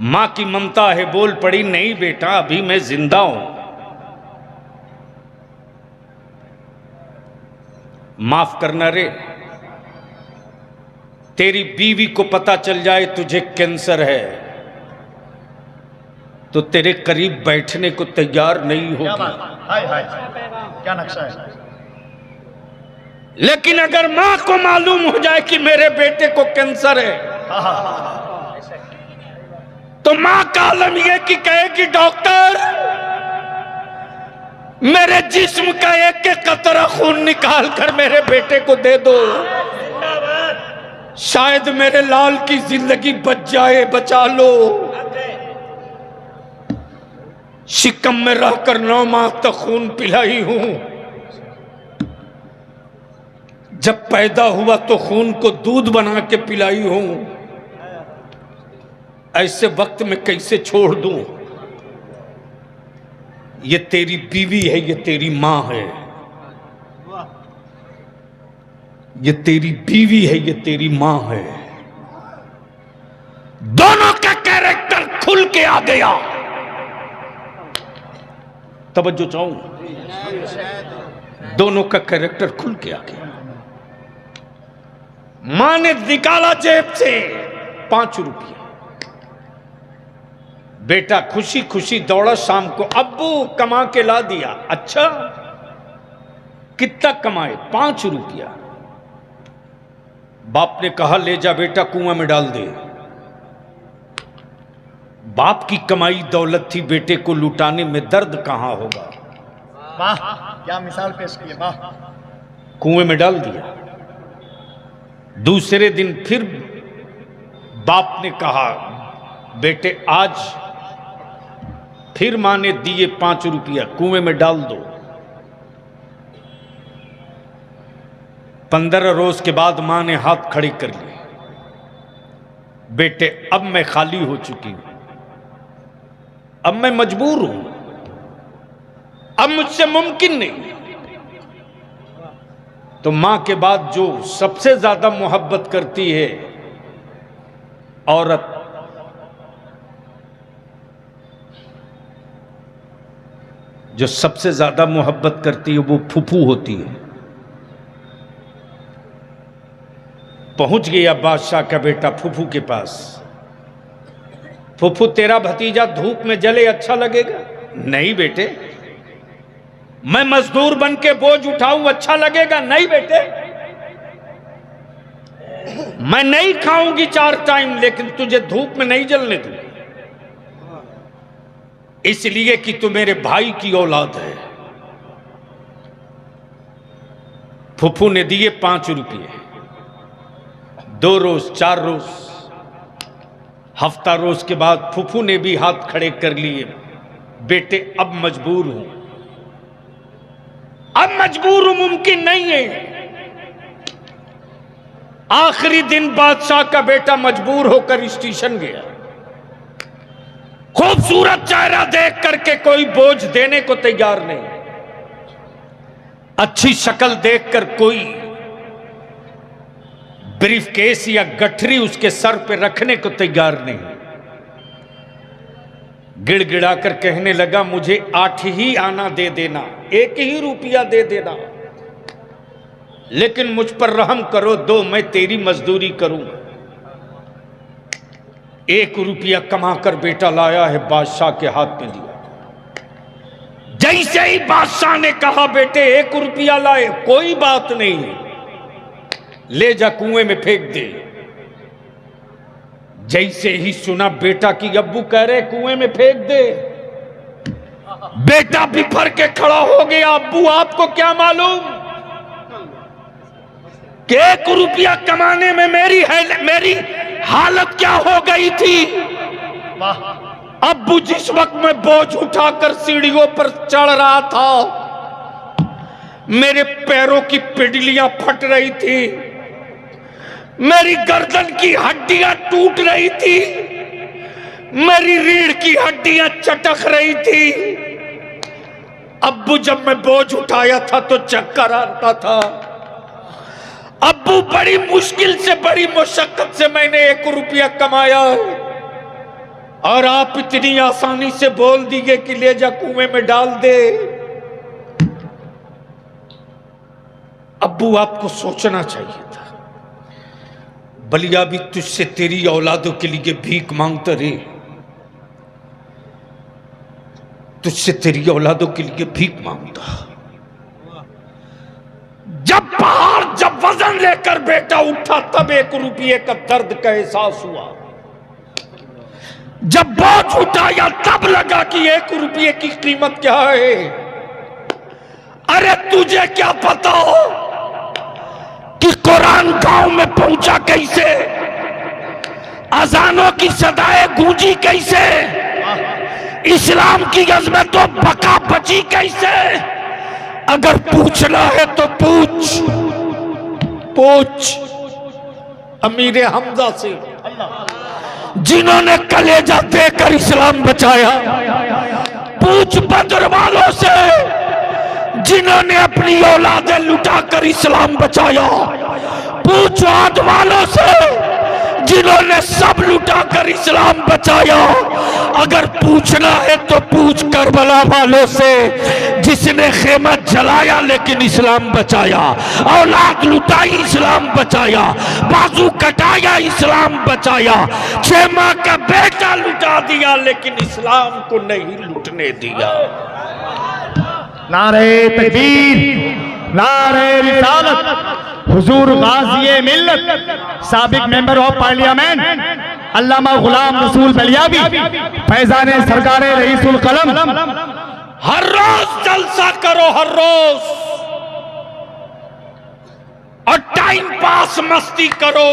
मां की ममता है, बोल पड़ी, नहीं बेटा अभी मैं जिंदा हूं, माफ करना रे। तेरी बीवी को पता चल जाए तुझे कैंसर है तो तेरे करीब बैठने को तैयार नहीं होगी। हाय हाय, क्या नक्शा है। लेकिन अगर मां को मालूम हो जाए कि मेरे बेटे को कैंसर है तो मां का आलम यह कि कहेगी, डॉक्टर मेरे जिस्म का एक एक कतरा खून निकाल कर मेरे बेटे को दे दो, शायद मेरे लाल की जिंदगी बच जाए, बचा लो। शिकम में रहकर 9 माह तक खून पिलाई हूं, जब पैदा हुआ तो खून को दूध बना के पिलाई हूं, ऐसे वक्त में कैसे छोड़ दूं। ये तेरी बीवी है, ये तेरी मां है, ये तेरी बीवी है, ये तेरी मां है। दोनों का कैरेक्टर खुल के आ गया। तवज्जो चाहूं, दोनों का कैरेक्टर खुल के आ गया। मां ने निकाला जेब से 5 रुपये, बेटा खुशी खुशी दौड़ा शाम को, अब्बू कमा के ला दिया। अच्छा कितना कमाए? 5 रुपया। बाप ने कहा ले जा बेटा कुआं में डाल दे। बाप की कमाई दौलत थी, बेटे को लुटाने में दर्द कहां होगा। वाह क्या मिसाल पेश की है, वाह। कुएं में डाल दिया। दूसरे दिन फिर बाप ने कहा बेटे आज फिर मां ने दिए 5 रुपया, कुएं में डाल दो। 15 रोज के बाद मां ने हाथ खड़े कर लिए, बेटे अब मैं खाली हो चुकी हूं, अब मैं मजबूर हूं, अब मुझसे मुमकिन नहीं। तो मां के बाद जो सबसे ज्यादा मोहब्बत करती है औरत, जो सबसे ज्यादा मोहब्बत करती है वो फूफू होती है। पहुंच गया बादशाह का बेटा फूफू के पास। फूफू तेरा भतीजा धूप में जले अच्छा लगेगा? नहीं बेटे। मैं मजदूर बन के बोझ उठाऊं अच्छा लगेगा? नहीं बेटे। मैं नहीं खाऊंगी 4 टाइम, लेकिन तुझे धूप में नहीं जलने दूंगी, इसलिए कि तू मेरे भाई की औलाद है। फूफू ने दिए 5 रुपये। 2 रोज, 4 रोज, हफ्ता रोज के बाद फूफू ने भी हाथ खड़े कर लिए। बेटे अब मजबूर हूं, अब मजबूर हूं, मुमकिन नहीं है। आखिरी दिन बादशाह का बेटा मजबूर होकर स्टेशन गया। खूबसूरत चेहरा देख करके कोई बोझ देने को तैयार नहीं, अच्छी शक्ल देखकर कोई ब्रीफकेस या गठरी उसके सर पे रखने को तैयार नहीं। गिड़गिड़ा कर कहने लगा, मुझे 8 ही आना दे देना, 1 ही रुपया दे देना, लेकिन मुझ पर रहम करो, 2 मैं तेरी मजदूरी करूंगा। 1 रुपया कमाकर बेटा लाया है, बादशाह के हाथ में दिया। जैसे ही बादशाह ने कहा बेटे 1 रुपया लाए, कोई बात नहीं, ले जा कुएं में फेंक दे। जैसे ही सुना बेटा की अब्बू कह रहे कुएं में फेंक दे, बेटा बिफर के खड़ा हो गया। अब्बू आपको क्या मालूम कि 1 रुपया कमाने में मेरी हालत क्या हो गई थी। अब्बू जिस वक्त मैं बोझ उठाकर सीढ़ियों पर चढ़ रहा था, मेरे पैरों की पिडलियां फट रही थी, मेरी गर्दन की हड्डियां टूट रही थी, मेरी रीढ़ की हड्डियां चटक रही थी। अब्बू जब मैं बोझ उठाया था तो चक्कर आता था। अब्बू बड़ी मुश्किल से, बड़ी मुशक्कत से मैंने 1 रुपया कमाया, और आप इतनी आसानी से बोल दिए कि ले जा कुएं में डाल दे। अब्बू आपको सोचना चाहिए था, बलिया भी तुझसे तेरी औलादों के लिए भीख मांगता रे, तुझसे तेरी औलादों के लिए भीख मांगता। जब वजन लेकर बेटा उठा तब 1 रुपये का दर्द का एहसास हुआ। जब बोझ उठाया तब लगा कि 1 रुपये की कीमत क्या है। अरे तुझे क्या पता हो कि कुरान गांव में पहुंचा कैसे, अजानों की सदाएं गूंजी कैसे, इस्लाम की अजमतों बका बची कैसे। अगर पूछना है तो पूछ अमीर हमजा से, जिन्होंने कलेजा देकर इस्लाम बचाया। पूछ बदर वालों से, जिन्होंने अपनी औलादें लुटाकर इस्लाम बचाया। पूछ आद वालों से, जिन्होंने सब लुटाकर इस्लाम बचाया। अगर पूछना है तो पूछ करबला वालों से, जिसने खेमा जलाया लेकिन इस्लाम बचाया, औलाद लुटाई इस्लाम बचाया, बाजू कटाया इस्लाम बचाया, 6 माह का बेटा लुटा दिया लेकिन इस्लाम को नहीं लुटने दिया। नारे तकबीर, नारे रिसालत। हुजूर गाज़ी मिल्लत, साबिक मेंबर ऑफ पार्लियामेंट अल्लामा गुलाम रसूल बलियावी, फैजान सरकारे रईसुल कलम। हर रोज जलसा करो, हर रोज, और टाइम पास मस्ती करो,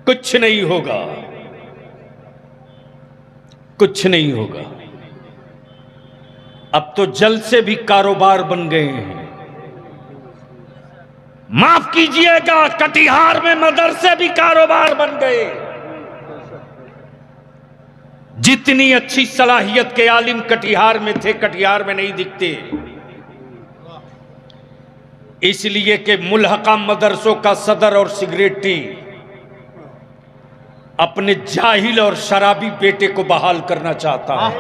कुछ नहीं होगा, कुछ नहीं होगा। अब तो जल से भी कारोबार बन गए हैं। माफ कीजिएगा, कटिहार में मदरसे भी कारोबार बन गए। जितनी अच्छी सलाहियत के आलिम कटिहार में थे, कटिहार में नहीं दिखते, इसलिए कि मुल्हका मदरसों का सदर और सिगरेटी अपने जाहिल और शराबी बेटे को बहाल करना चाहता है।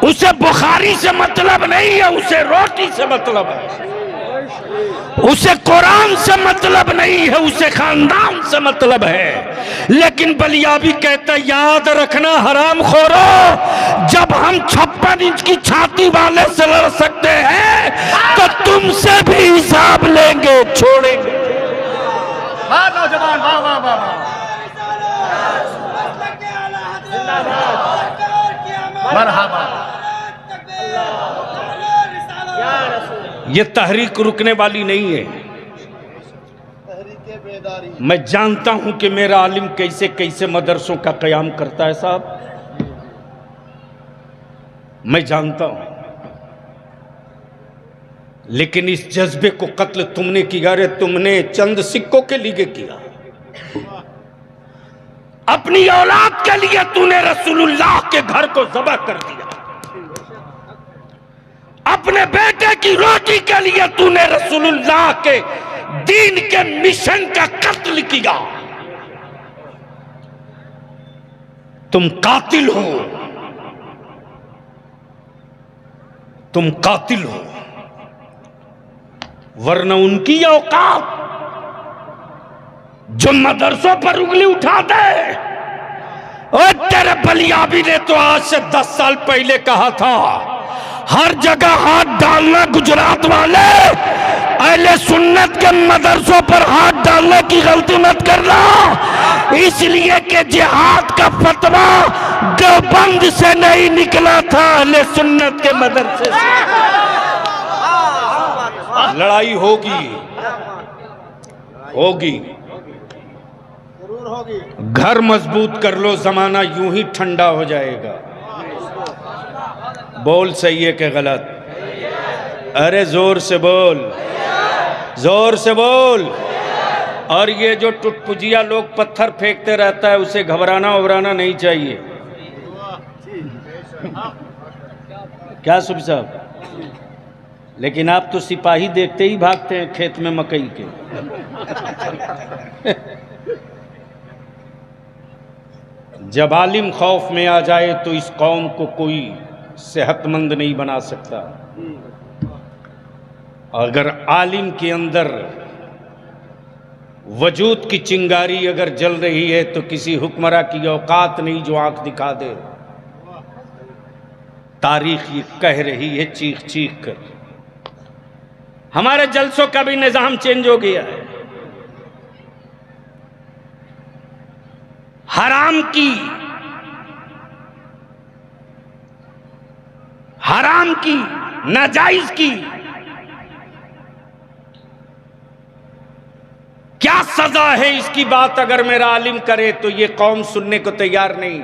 उसे बुखारी से मतलब नहीं है, उसे रोटी से मतलब है। उसे कुरान से मतलब नहीं है, उसे खानदान से मतलब है। लेकिन बलियाबी कहता है, याद रखना हराम खोरो, जब हम 56 इंच की छाती वाले से लड़ सकते हैं तो तुमसे भी हिसाब लेंगे, छोड़ेंगे। वाह नौजवान, वाह वाह वाह वाह, मरहबा। ये तहरीक रुकने वाली नहीं है। मैं जानता हूं कि मेरा आलिम कैसे कैसे मदरसों का कयाम करता है साहब, मैं जानता हूं। लेकिन इस जज्बे को कत्ल तुमने किया रे, तुमने चंद सिक्कों के लिए किया। अपनी औलाद के लिए तूने रसूलुल्लाह के घर को ज़बह कर दिया। अपने बेटे की रोटी के लिए तूने रसूलुल्लाह के दीन के मिशन का कत्ल किया। तुम कातिल हो, तुम कातिल हो, वरना उनकी औकात जो मदरसों पर उंगली उठा दे। और तेरे बलियाबी ने तो आज से 10 साल पहले कहा था, हर जगह हाथ डालना गुजरात वाले, अहले सुन्नत के मदरसों पर हाथ डालने की गलती मत करना, इसलिए कि जिहाद का फतवा देवबंद से नहीं निकला था, अहले सुन्नत के मदरसे से। लड़ाई होगी, होगी, घर मजबूत कर लो, जमाना यूं ही ठंडा हो जाएगा। बोल सही है कि गलत? अरे जोर से बोल, जोर से बोल। और ये जो टुटपुजिया लोग पत्थर फेंकते रहता है, उसे घबराना उबराना नहीं चाहिए। क्या सुबह साहब? लेकिन आप तो सिपाही देखते ही भागते हैं खेत में मकई के। जब आलिम खौफ में आ जाए तो इस कौम को कोई सेहतमंद नहीं बना सकता। अगर आलिम के अंदर वजूद की चिंगारी अगर जल रही है तो किसी हुक्मरां की औकात नहीं जो आंख दिखा दे। तारीख ये कह रही है चीख चीख कर। हमारे जलसों का भी निजाम चेंज हो गया है। हराम की, नाजायज की क्या सजा है, इसकी बात अगर मेरा आलिम करे तो ये कौम सुनने को तैयार नहीं।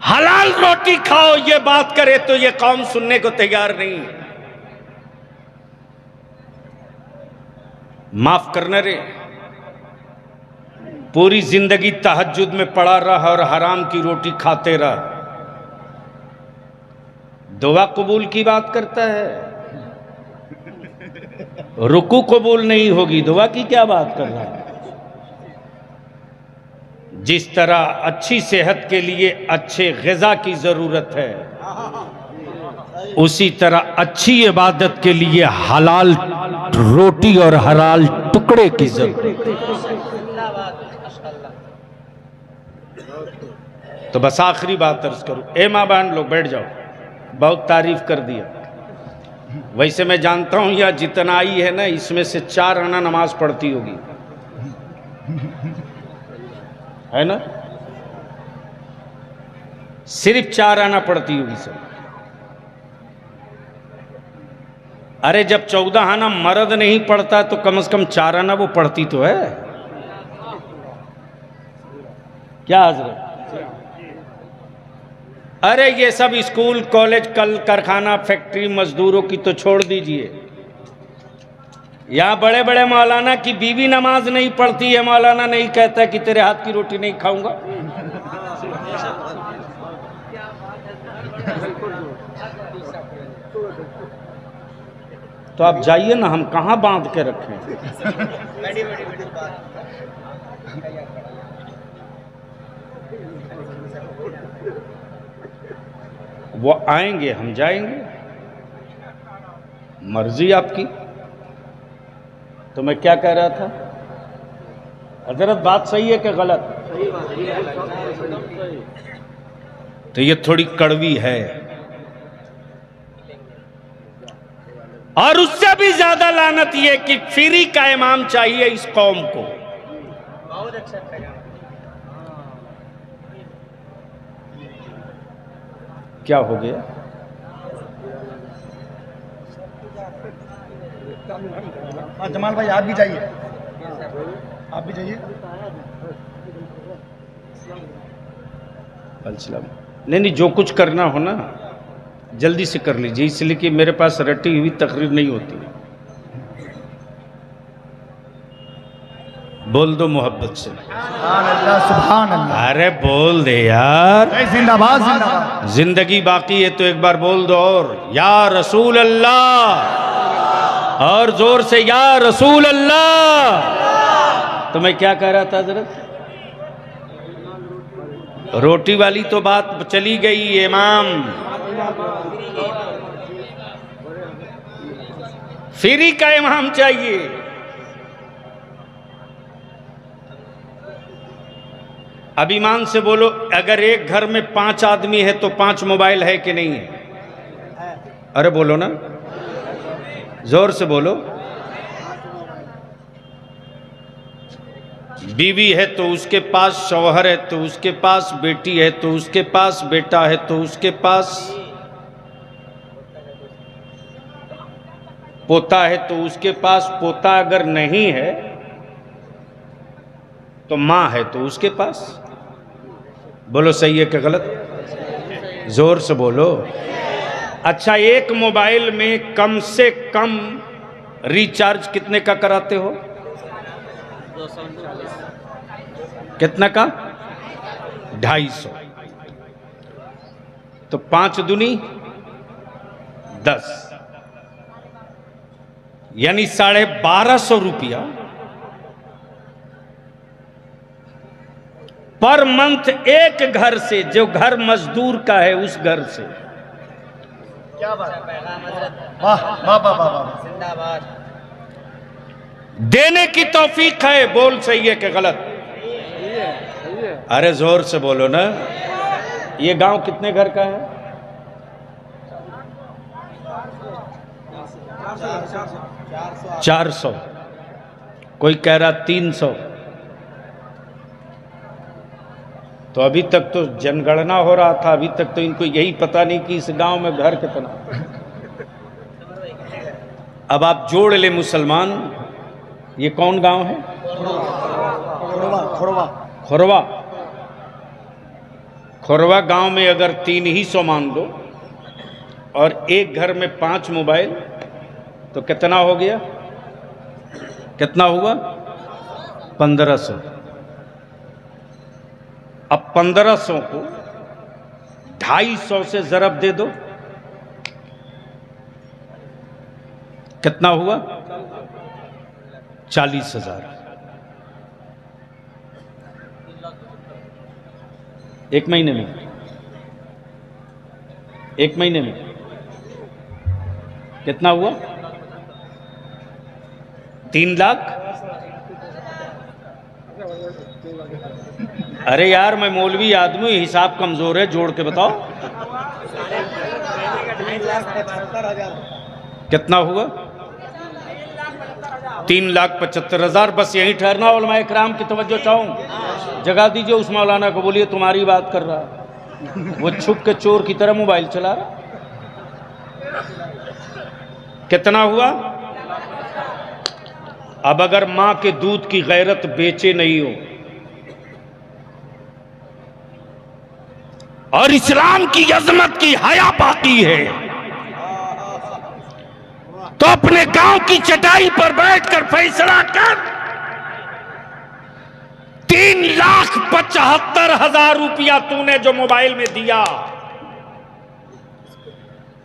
हलाल रोटी खाओ ये बात करे तो ये कौम सुनने को तैयार नहीं। माफ करना रे, पूरी जिंदगी तहज्जुद में पड़ा रहा और हराम की रोटी खाते रहा। दुआ कबूल की बात करता है, रुकू कबूल नहीं होगी, दुआ की क्या बात कर रहा है। जिस तरह अच्छी सेहत के लिए अच्छे ग़िज़ा की ज़रूरत है, उसी तरह अच्छी इबादत के लिए हलाल रोटी और हलाल टुकड़े की ज़रूरत है। तो बस आखिरी बात अर्ज करूं, ए माँ बहन लोग बैठ जाओ, बहुत तारीफ कर दिया। वैसे मैं जानता हूं यह जितना आई है ना, इसमें से 4 आना नमाज पढ़ती होगी, है ना? सिर्फ 4 आना पढ़ती होगी सब। अरे जब 14 आना मर्द नहीं पढ़ता तो कम से कम 4 आना वो पढ़ती तो है। क्या हजरत? अरे ये सब स्कूल कॉलेज कल कारखाना फैक्ट्री मजदूरों की तो छोड़ दीजिए। यहाँ बड़े बड़े मौलाना की बीवी नमाज नहीं पढ़ती है, मौलाना नहीं कहता कि तेरे हाथ की रोटी नहीं खाऊंगा। तो आप जाइए ना, हम कहाँ बांध के रखें। वो आएंगे, हम जाएंगे। मर्जी आपकी। तो मैं क्या कह रहा था? हजरत बात सही है कि गलत? तो ये थोड़ी कड़वी है। और उससे भी ज्यादा लानत ये कि फ्री का इमाम चाहिए इस कौम को। बहुत अच्छा पैगाम। क्या हो गया? हाँ जमाल भाई आप भी जाइए, आप भी जाइए। नहीं नहीं, जो कुछ करना हो ना जल्दी से कर लीजिए, इसलिए कि मेरे पास रटी हुई तकरीर नहीं होती। बोल दो मोहब्बत से। सुभान अल्लाह, सुभान अल्लाह। अरे बोल दे यार। जिंदाबाद जिंदाबाद। जिंदगी बाकी है तो एक बार बोल दो और या रसूल अल्लाह, और जोर से या रसूल अल्लाह। तो मैं क्या कह रहा था हजरत? रोटी वाली तो बात चली गई। इमाम फ्री का इमाम चाहिए। अब ईमान से बोलो, अगर एक घर में 5 आदमी है तो 5 मोबाइल है कि नहीं है? अरे बोलो ना, जोर से बोलो। बीवी है तो उसके पास, शौहर है तो उसके पास, बेटी है तो उसके पास, बेटा है तो उसके पास, पोता है तो उसके पास, पोता अगर नहीं है तो मां है तो उसके पास। बोलो सही है कि गलत? जोर से बोलो। अच्छा, एक मोबाइल में कम से कम रिचार्ज कितने का कराते हो? 239। कितना का? 250। तो 5 दूनी 10, यानी 1250 रुपया पर मंथ एक घर से, जो घर मजदूर का है उस घर से। क्या बात, पैगाम हजरत। वाह वाह वाह वाह वाह। जिंदाबाद। देने की तौफीक है। बोल सही है कि गलत? अरे जोर से बोलो ना। ये गांव कितने घर का है? 400। कोई कह रहा 300। तो अभी तक तो जनगणना हो रहा था, अभी तक तो इनको यही पता नहीं कि इस गांव में घर कितना। अब आप जोड़ ले मुसलमान, ये कौन गांव है? खोरवा खोरवा। खोरवा। खोरवा गांव में अगर 300 मान लो और एक घर में 5 मोबाइल, तो कितना हो गया? कितना हुआ? 1500। अब 1500 को 250 से ज़रब दे दो, कितना हुआ? 40,000। एक महीने में, एक महीने में कितना हुआ? 3 लाख। अरे यार, मैं मौलवी आदमी, हिसाब कमजोर है, जोड़ के बताओ कितना हुआ? 3,75,000। बस यही ठहरना। उलमा इकराम की तवज्जो चाहूं, जगा दीजिए उस मौलाना को, बोलिए तुम्हारी बात कर रहा है, वो छुप के चोर की तरह मोबाइल चला रहा। कितना हुआ? अब अगर मां के दूध की गैरत बेचे नहीं हो और इस्लाम की अजमत की हया बाकी है, तो अपने गांव की चटाई पर बैठकर फैसला कर। 3,75,000 रुपया तूने जो मोबाइल में दिया,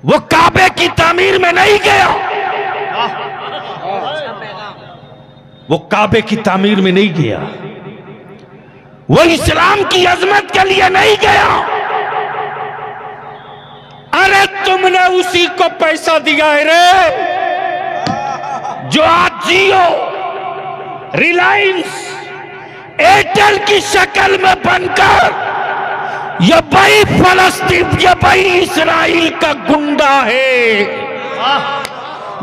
वो काबे की तामीर में नहीं गया, वो काबे की तामीर में नहीं गया, वो इस्लाम की अजमत के लिए नहीं गया। अरे तुमने उसी को पैसा दिया है रे। जो आज जियो, रिलायंस, एयरटेल की शक्ल में बनकर ये भाई फलस्तीन, ये भाई इस्राइल का गुंडा है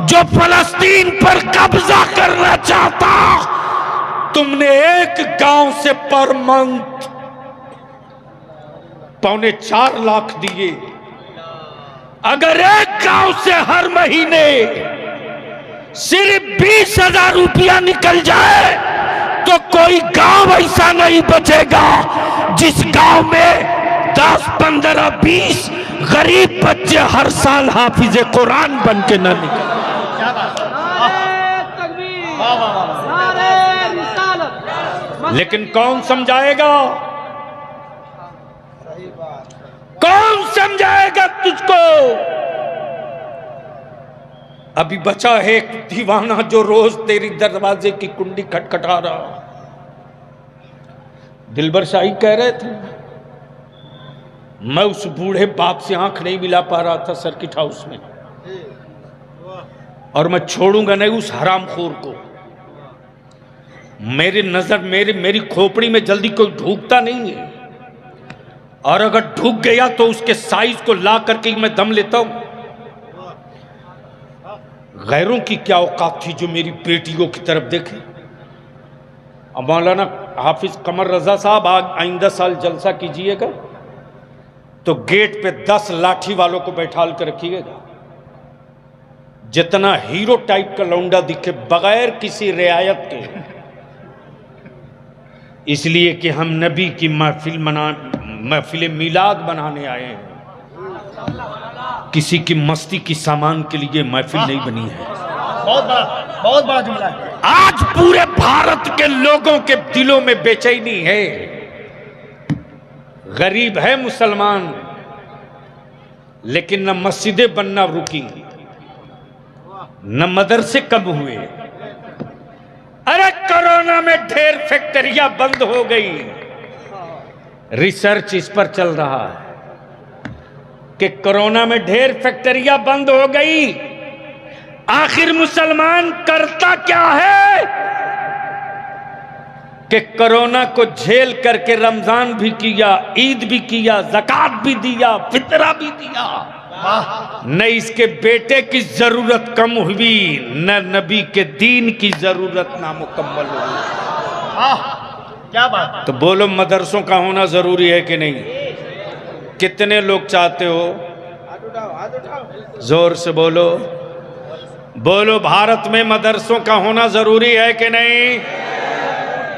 जो फलस्तीन पर कब्जा करना चाहता। तुमने एक गांव से पर मंथ 4.25 लाख दिए। अगर एक गांव से हर महीने सिर्फ 20,000 रुपया निकल जाए तो कोई गांव ऐसा नहीं बचेगा जिस गांव में 10, 15, 20 गरीब बच्चे हर साल हाफिज कुरान बन के न निकले। लेकिन कौन समझाएगा? कौन समझाएगा तुझको? अभी बचा है एक दीवाना जो रोज तेरी दरवाजे की कुंडी खटखटा रहा। दिलबर शाही कह रहे थे, मैं उस बूढ़े बाप से आंख नहीं मिला पा रहा था सर्किट हाउस में, और मैं छोड़ूंगा नहीं उस हरामखोर को। मेरी नजर मेरी खोपड़ी में जल्दी कोई ढूंढता नहीं है, और अगर ढूक गया तो उसके साइज को ला करके मैं दम लेता हूं। गैरों की क्या औकात थी जो मेरी बेटियों की तरफ देखे। अब मौलाना हाफिज कमर रजा साहब आइंदा साल जलसा कीजिएगा तो गेट पे 10 लाठी वालों को बैठाल कर रखिएगा, जितना हीरो टाइप का लौंडा दिखे बगैर किसी रियायत के, इसलिए कि हम नबी की महफिल मिलाद बनाने आए हैं। किसी की मस्ती की सामान के लिए महफिल नहीं बनी है। बहुत बड़ा जुमला है। आज पूरे भारत के लोगों के दिलों में बेचैनी है। गरीब है मुसलमान, लेकिन न मस्जिदें बनना रुकी, न मदरसे कम हुए। अरे कोरोना में ढेर फैक्ट्रियां बंद हो गई। रिसर्च इस पर चल रहा है कि कोरोना में ढेर फैक्ट्रियां बंद हो गई। आखिर मुसलमान करता क्या है कि कोरोना को झेल करके रमजान भी किया, ईद भी किया, ज़कात भी दिया, फितरा भी दिया। न इसके बेटे की जरूरत कम हुई, न नबी के दीन की जरूरत नामुकम्मल हुई। क्या बात। तो बोलो, मदरसों का होना जरूरी है कि नहीं? कितने लोग चाहते हो? जोर से बोलो, बोलो, भारत में मदरसों का होना जरूरी है कि नहीं?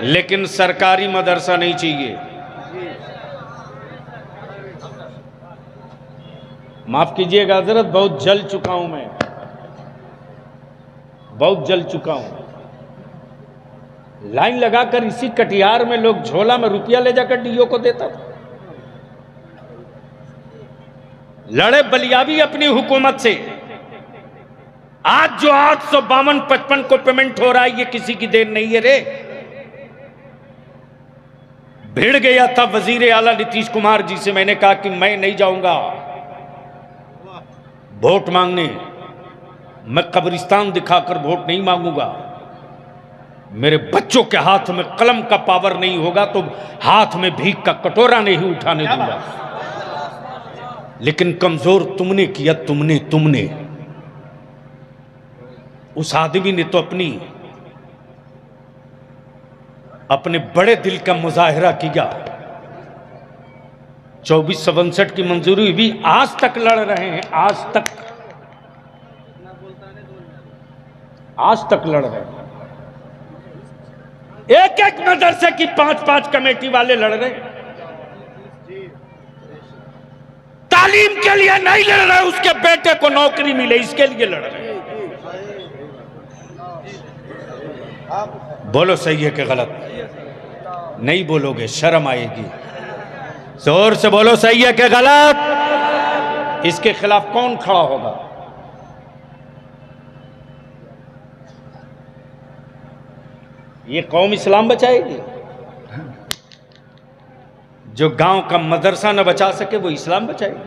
लेकिन सरकारी मदरसा नहीं चाहिए। माफ कीजिएगा हजरत, बहुत जल चुका हूं मैं, बहुत जल चुका हूं। लाइन लगाकर इसी कटिहार में लोग झोला में रुपया ले जाकर डीओ को देता था। लड़े बलियाबी अपनी हुकूमत से। आज जो 852-55 को पेमेंट हो रहा है, ये किसी की देन नहीं है रे। भिड़ गया था वजीर आला नीतीश कुमार जी से, मैंने कहा कि मैं नहीं जाऊंगा वोट मांगने, मैं कब्रिस्तान दिखाकर वोट नहीं मांगूंगा। मेरे बच्चों के हाथ में कलम का पावर नहीं होगा तो हाथ में भीख का कटोरा नहीं उठाने दूंगा। लेकिन कमजोर तुमने किया, तुमने उस आदमी ने तो अपने बड़े दिल का मुजाहिरा किया। 2459 की मंजूरी भी आज तक लड़ रहे हैं, आज तक लड़ रहे हैं। एक मदरसे की 5-5 कमेटी वाले लड़ रहे हैं। तालीम के लिए नहीं लड़ रहे, उसके बेटे को नौकरी मिले इसके लिए लड़ रहे हैं। बोलो सही है कि गलत? नहीं बोलोगे शर्म आएगी। जोर से बोलो, सही है कि गलत? इसके खिलाफ कौन खड़ा होगा? ये कौम इस्लाम बचाएगी? जो गांव का मदरसा न बचा सके वो इस्लाम बचाएगी?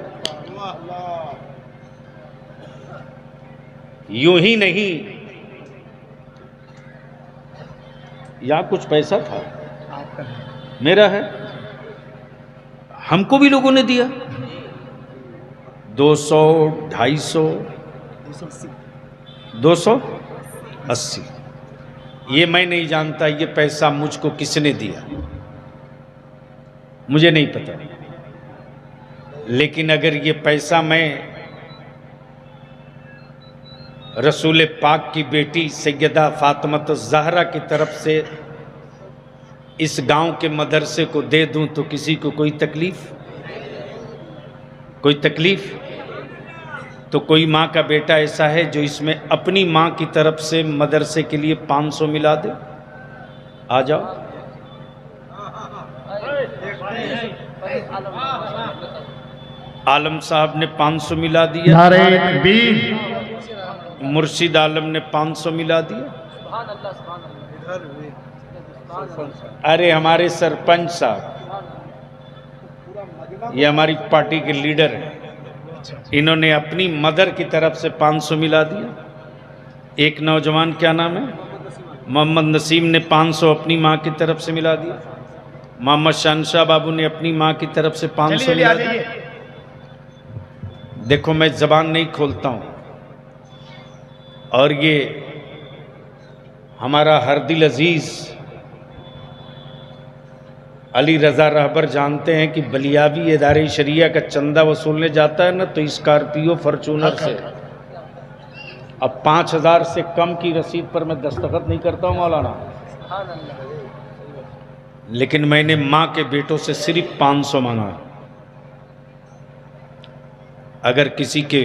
यूं ही नहीं, यहाँ कुछ पैसा था, मेरा है, हमको भी लोगों ने दिया 200, 250, 280। ये मैं नहीं जानता ये पैसा मुझको किसने दिया, मुझे नहीं पता। लेकिन अगर ये पैसा मैं रसूल पाक की बेटी सैयदा फातिमा ज़हरा की तरफ से इस गांव के मदरसे को दे दूं तो किसी को कोई तकलीफ? कोई तकलीफ? तो कोई माँ का बेटा ऐसा है जो इसमें अपनी माँ की तरफ से मदरसे के लिए 500 मिला दे? आ जाओ। आलम साहब ने 500 मिला दिया, नारे तकबीर। मुर्शिद आलम ने 500 मिला दिया। अरे हमारे सरपंच साहब, ये हमारी पार्टी के लीडर हैं, इन्होंने अपनी मदर की तरफ से 500 मिला दिया। एक नौजवान, क्या नाम है, मोहम्मद नसीम ने 500 अपनी माँ की तरफ से मिला दिया। मोहम्मद शहनशाह बाबू ने अपनी माँ की तरफ से 500 मिला दिया। देखो मैं जबान नहीं खोलता हूँ, और ये हमारा हरदिल अजीज अली रज़ा रहबर जानते हैं कि बलियाबी इदारे शरिया का चंदा वसूलने जाता है ना, तो स्कॉर्पियो फॉर्चूनर से अब 5000 से कम की रसीद पर मैं दस्तखत नहीं करता हूँ मौलाना, लेकिन मैंने माँ के बेटों से सिर्फ 500 मांगा। अगर किसी के